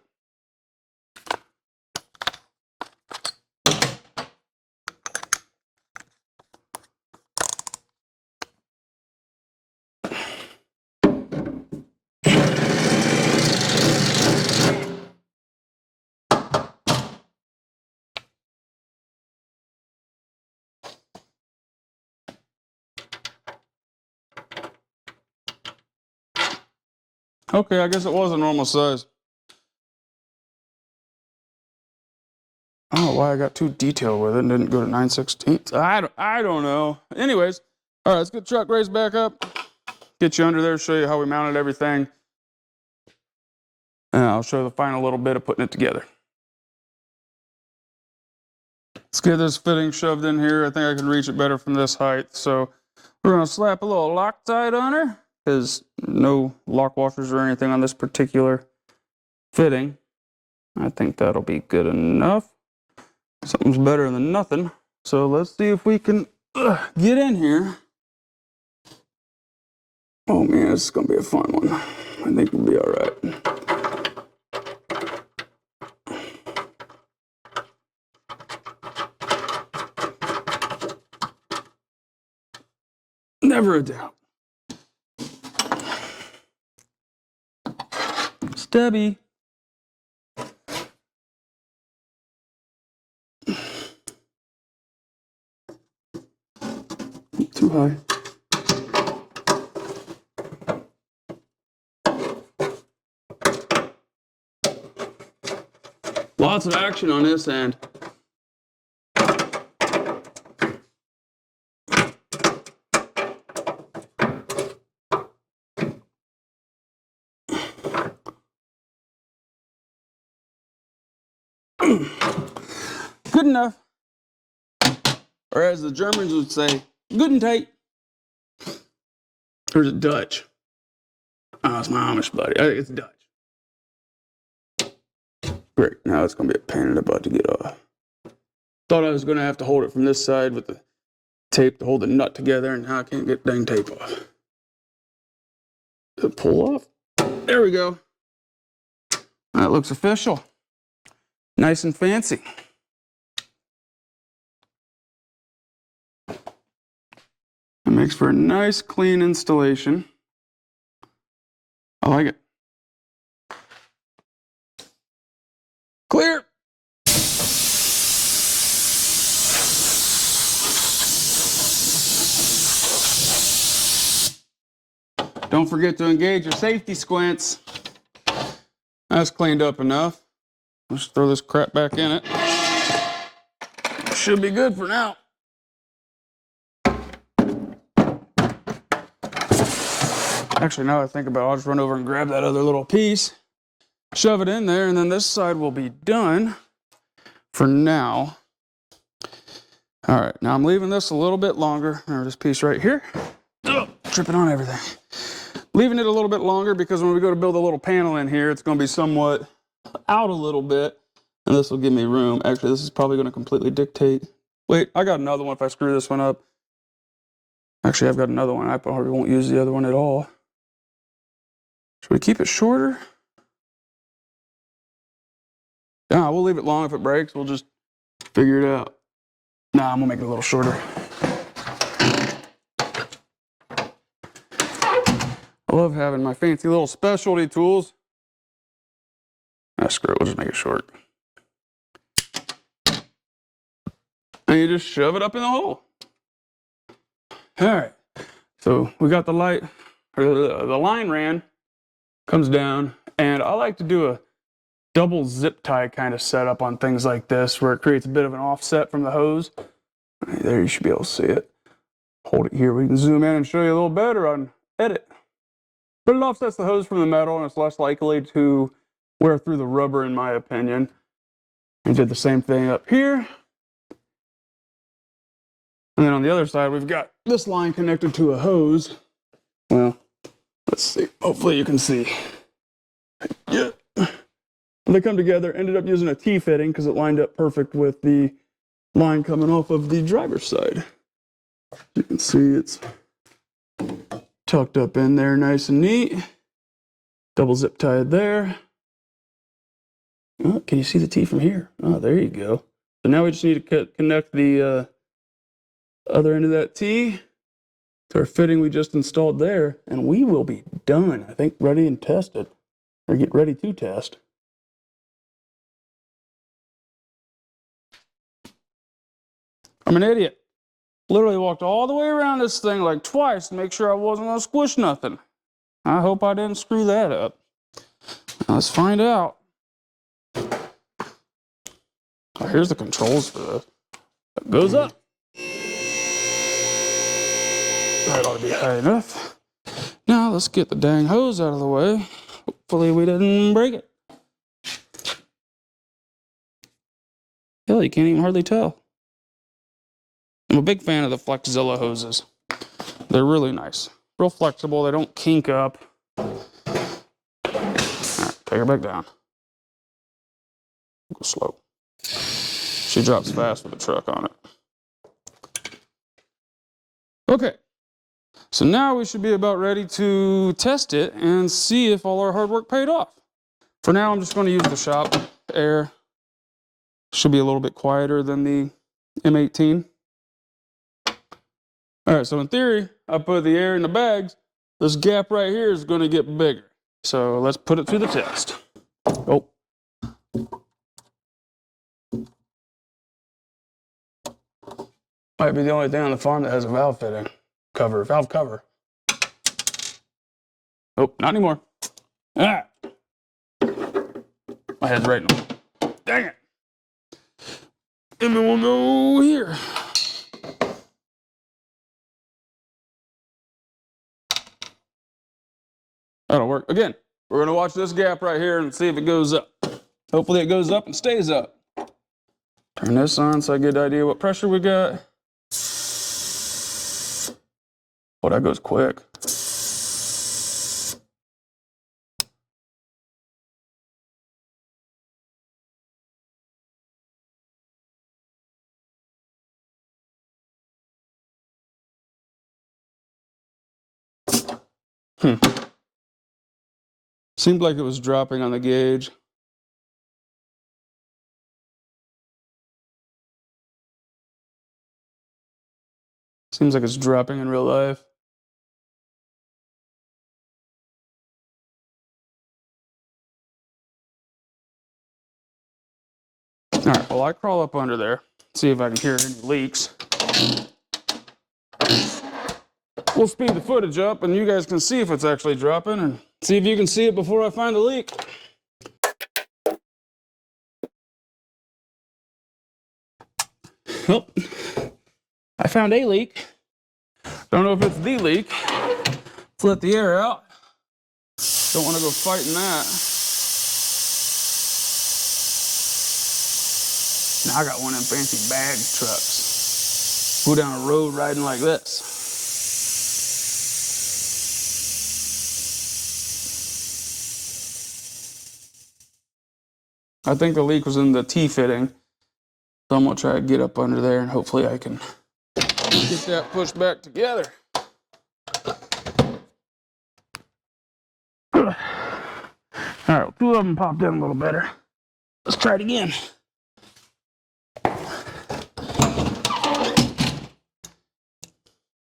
Okay, I guess it was a normal size. I don't know why I got too detailed with it and didn't go to 9/16. I don't know. Anyways, all right, let's get the truck raised back up. Get you under there, show you how we mounted everything. And I'll show the final little bit of putting it together. Let's get this fitting shoved in here. I think I can reach it better from this height. So we're going to slap a little Loctite on her because no lock washers or anything on this particular fitting. I think that'll be good enough. Something's better than nothing. So let's see if we can get in here. Oh man, this is going to be a fun one. I think we'll be all right. Never a doubt. Stubby. Too high. Lots of action on this end. Good enough. Or as the Germans would say, good and tight. Or is it Dutch? Oh, it's my Amish buddy. I think it's Dutch. Great, now it's going to be a pain in the butt to get off. Thought I was going to have to hold it from this side with the tape to hold the nut together, and now I can't get dang tape off. Did it pull off? There we go. That looks official. Nice and fancy. It makes for a nice, clean installation. I like it. Clear. Don't forget to engage your safety squints. That's cleaned up enough. Let's throw this crap back in it. Should be good for now. Actually, now that I think about it, I'll just run over and grab that other little piece, shove it in there, and then this side will be done for now. All right, now I'm leaving this a little bit longer. Or this piece right here. Ugh, tripping on everything. Leaving it a little bit longer because when we go to build a little panel in here, it's going to be somewhat out a little bit, and this will give me room. Actually, this is probably going to completely dictate. Wait, I got another one if I screw this one up. Actually, I've got another one. I probably won't use the other one at all. Should we keep it shorter? Nah, we'll leave it long. If it breaks, we'll just figure it out. Nah, I'm gonna make it a little shorter. I love having my fancy little specialty tools. Ah, screw it, we'll just make it short. And you just shove it up in the hole. All right, so we got the light, or the line ran, comes down, and I like to do a double zip tie kind of setup on things like this where it creates a bit of an offset from the hose. Right there, you should be able to see it. Hold it here, we can zoom in and show you a little better on edit. But it offsets the hose from the metal and it's less likely to wear through the rubber in my opinion. I did the same thing up here. And then on the other side, we've got this line connected to a hose. Well, let's see, hopefully you can see. Yeah. They come together, ended up using a T-fitting because it lined up perfect with the line coming off of the driver's side. You can see it's tucked up in there nice and neat. Double zip tied there. Oh, can you see the T from here? Oh, there you go. So now we just need to connect the other end of that T to our fitting we just installed there, and we will be done. I think ready and tested, or get ready to test. I'm an idiot. Literally walked all the way around this thing like twice to make sure I wasn't going to squish nothing. I hope I didn't screw that up. Let's find out. Oh, here's the controls for this. It goes up. That ought to be high enough. Now let's get the dang hose out of the way. Hopefully we didn't break it. Hell, you can't even hardly tell. I'm a big fan of the Flexzilla hoses. They're really nice. Real flexible, they don't kink up. All right, take her back down. Go slow. She drops fast with the truck on it. Okay, so now we should be about ready to test it and see if all our hard work paid off. For now, I'm just going to use the shop air. Should be a little bit quieter than the M18. All right, so in theory, I put the air in the bags. This gap right here is going to get bigger. So let's put it to the test. Oh. Might be the only thing on the farm that has a valve fitting. Valve cover. Oh, not anymore. Ah. My head's right now. Dang it. And then we'll go here. That'll work. Again, we're going to watch this gap right here and see if it goes up. Hopefully it goes up and stays up. Turn this on so I get an idea what pressure we got. Oh, that goes quick. Seemed like it was dropping on the gauge. Seems like it's dropping in real life. All right, well, I crawl up under there, see if I can hear any leaks. we'll speed the footage up and you guys can see if it's actually dropping and see if you can see it before I find the leak. Well, I found a leak. Don't know if it's the leak. Let's let the air out. Don't want to go fighting that. Now I got one of them fancy bag trucks. Go down a road riding like this. I think the leak was in the T-fitting. So I'm gonna try to get up under there and hopefully I can get that pushed back together. All right, well, 2 of them popped in a little better. Let's try it again.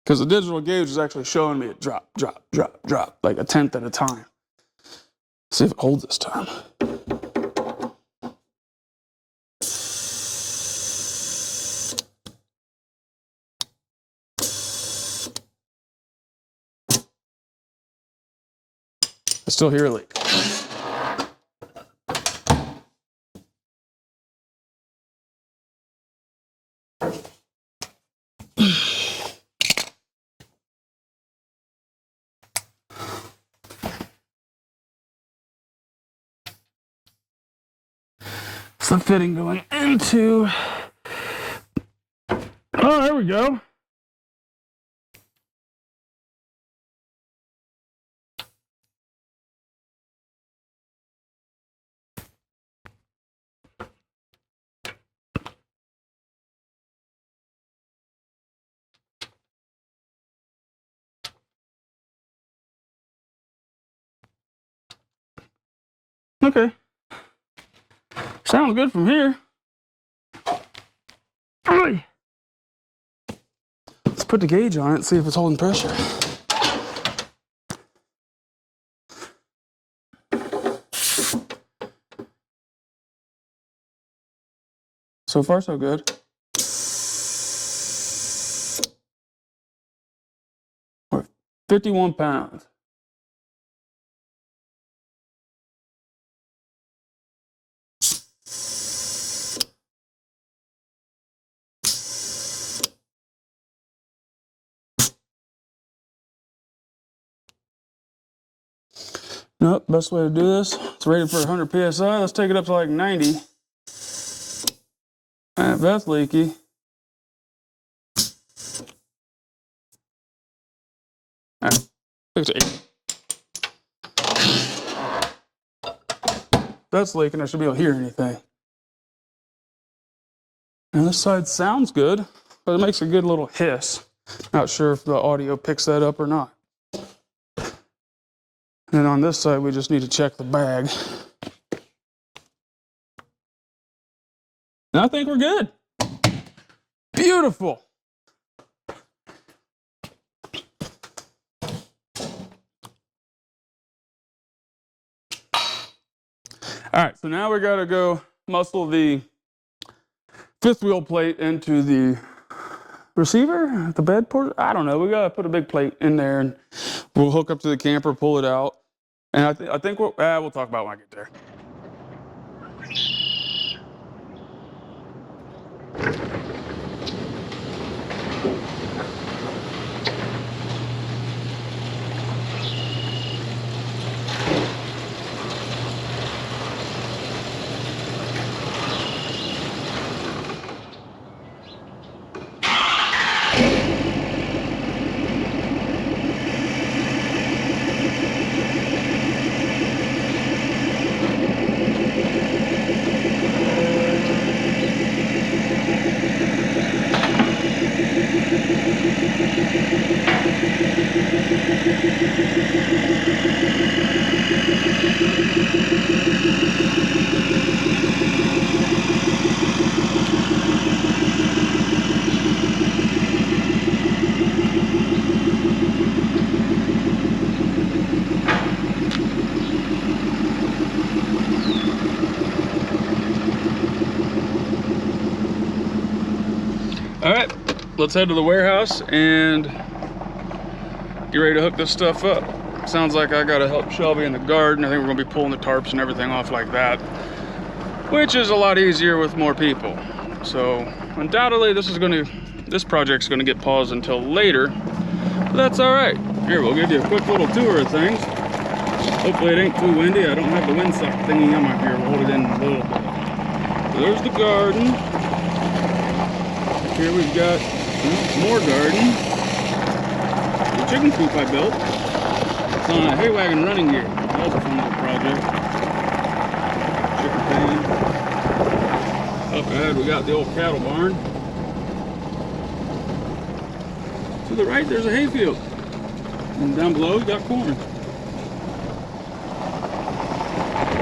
Because the digital gauge is actually showing me it drop, drop, drop, drop, like a tenth at a time. Let's see if it holds this time. I still hear a leak. The fitting going into. Oh, there we go. Okay. Sounds good from here. Let's put the gauge on it and see if it's holding pressure. So far, so good. We're 51 pounds. Nope, best way to do this, it's rated for 100 PSI. Let's take it up to like 90. And if that's leaky, all right, 68. That's leaking, I should be able to hear anything. And this side sounds good, but it makes a good little hiss. Not sure if the audio picks that up or not. And on this side, we just need to check the bag. And I think we're good. Beautiful. All right, so now we gotta go muscle the 5th wheel plate into the receiver, the bed port. I don't know, we gotta put a big plate in there and we'll hook up to the camper, pull it out. And I think we'll talk about it when I get there. All right, let's head to the warehouse and get ready to hook this stuff up. Sounds like I gotta help Shelby in the garden. I think we're gonna be pulling the tarps and everything off like that, which is a lot easier with more people. So undoubtedly this project's gonna get paused until later, but that's all right. Here, we'll give you a quick little tour of things. Hopefully it ain't too windy. I don't have the windsock thingy on my here. We'll hold it in a little bit. So there's the garden. Here we've got more garden. The chicken coop I built. It's on a hay wagon running gear. That was a fun little project. Chicken pen. Up ahead we got the old cattle barn. To the right there's a hayfield. And down below we got corn.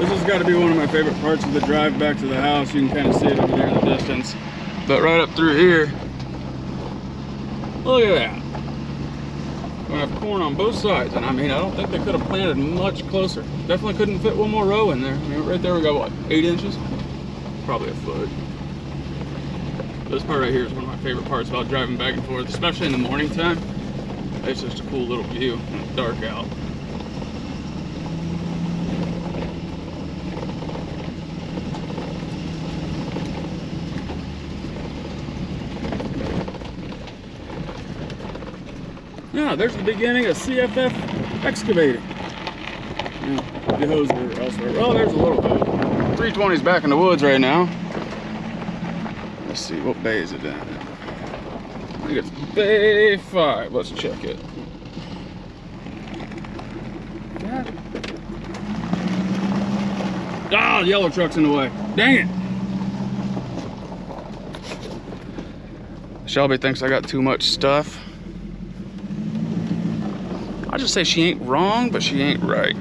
This has got to be one of my favorite parts of the drive back to the house. You can kind of see it over there in the distance. But right up through here, look at that. We have corn on both sides. And I mean, I don't think they could have planted much closer. Definitely couldn't fit one more row in there. I mean, right there we got what, 8 inches? Probably a foot. This part right here is one of my favorite parts about driving back and forth, especially in the morning time. It's just a cool little view when it's dark out. Yeah, there's the beginning of CFF excavating. Yeah, the hose were elsewhere. Oh, there's a little hose. 320's back in the woods right now. Let's see, what bay is it in? I think it's bay 5. Let's check it. Ah, the yellow truck's in the way. Dang it! Shelby thinks I got too much stuff. I just say she ain't wrong, but she ain't right.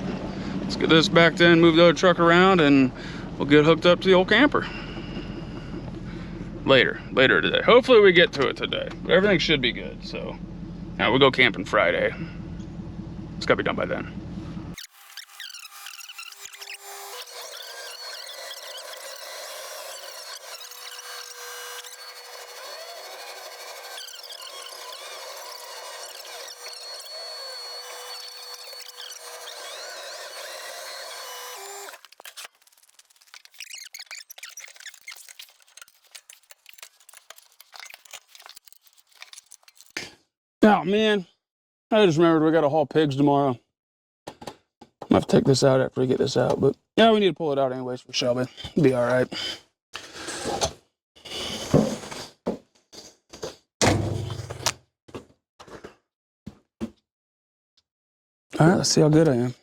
Let's get this back in, move the other truck around, and we'll get hooked up to the old camper. Later today. Hopefully we get to it today. But everything should be good, so. Now we'll go camping Friday. It's gotta be done by then. Oh man, I just remembered we gotta haul pigs tomorrow. I'm gonna have to take this out after we get this out, but yeah, we need to pull it out anyways for Shelby. It'll be all right. All right, let's see how good I am.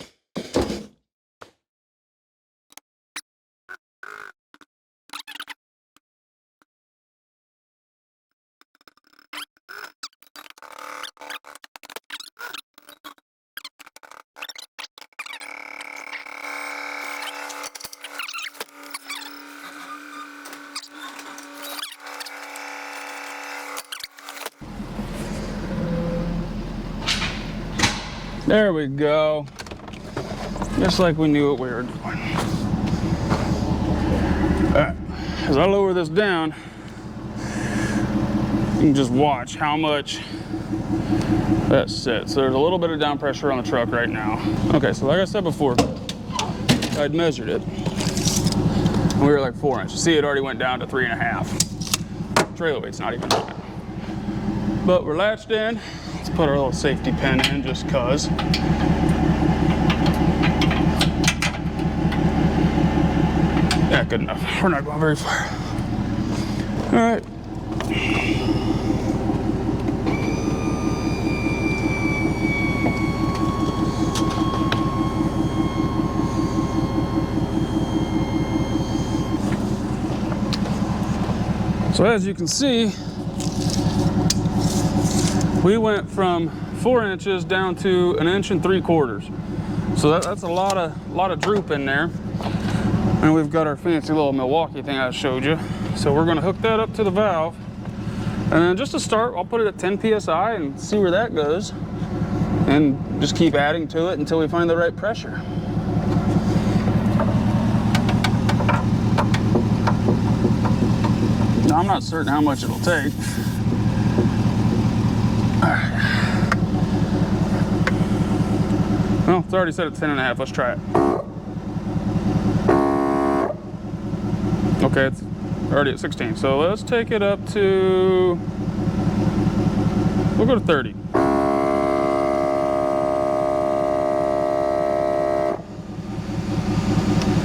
There we go. Just like we knew what we were doing. Alright, as I lower this down, you can just watch how much that sits. So there's a little bit of down pressure on the truck right now. Okay, so like I said before, I'd measured it. And we were like 4 inches. See, it already went down to 3.5. Trailer weight's not even on it. But we're latched in. Let's put our little safety pin in just cause. Yeah, good enough. We're not going very far. All right. So as you can see, we went from 4 inches down to 1.75 inches. So that's a lot of droop in there. And we've got our fancy little Milwaukee thing I showed you. So we're gonna hook that up to the valve. And then just to start, I'll put it at 10 PSI and see where that goes. And just keep adding to it until we find the right pressure. Now, I'm not certain how much it'll take. All right. Well, it's already set at 10.5. Let's try it. Okay, it's already at 16. So let's take it up to, we'll go to 30.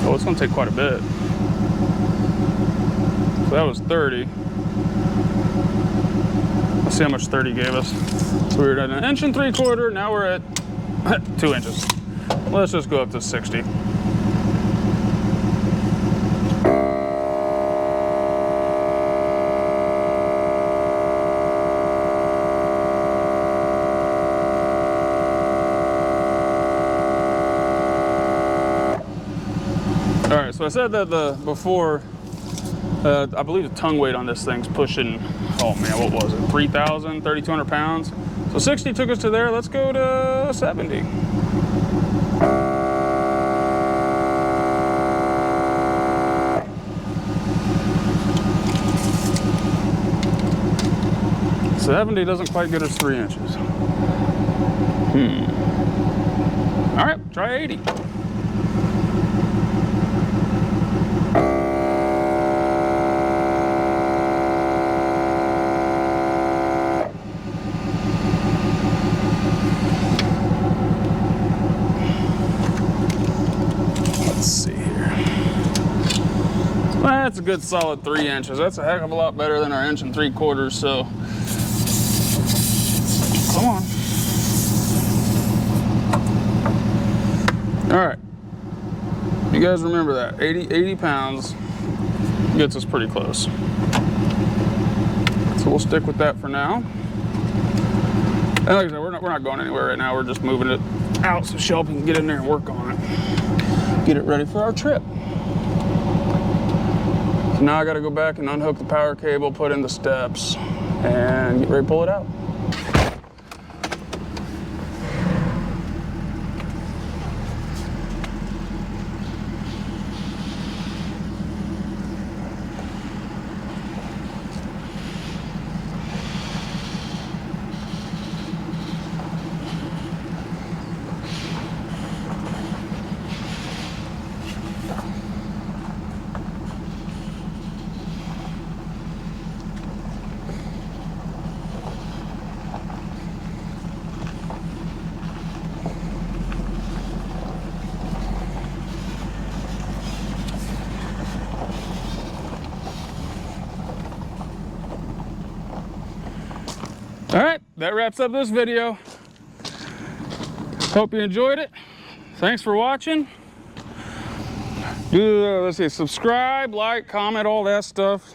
Oh, it's gonna take quite a bit. So that was 30. Let's see how much 30 gave us. So we were at 1 3/4 inches, now we're at 2 inches. Let's just go up to 60. All right, so I said that before, I believe the tongue weight on this thing's pushing, oh man, what was it? 3,000, 3,200 pounds. So 60 took us to there. Let's go to 70. $70 doesn't quite get us 3 inches. All right, try 80. Let's see here. That's a good solid 3 inches. That's a heck of a lot better than our 1 3/4 inches, so come on. All right. You guys remember that. 80 pounds gets us pretty close. So we'll stick with that for now. And like I said, we're not going anywhere right now. We're just moving it out so Shelby can get in there and work on it. Get it ready for our trip. So now I got to go back and unhook the power cable, put in the steps, and get ready to pull it out. All right, that wraps up this video. Hope you enjoyed it. Thanks for watching. Let's see, subscribe, like, comment, all that stuff.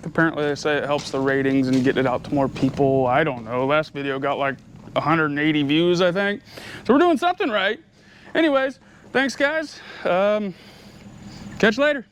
Apparently they say it helps the ratings and get it out to more people. I don't know. Last video got like 180 views, I think. So we're doing something right. Anyways, thanks guys. Catch you later.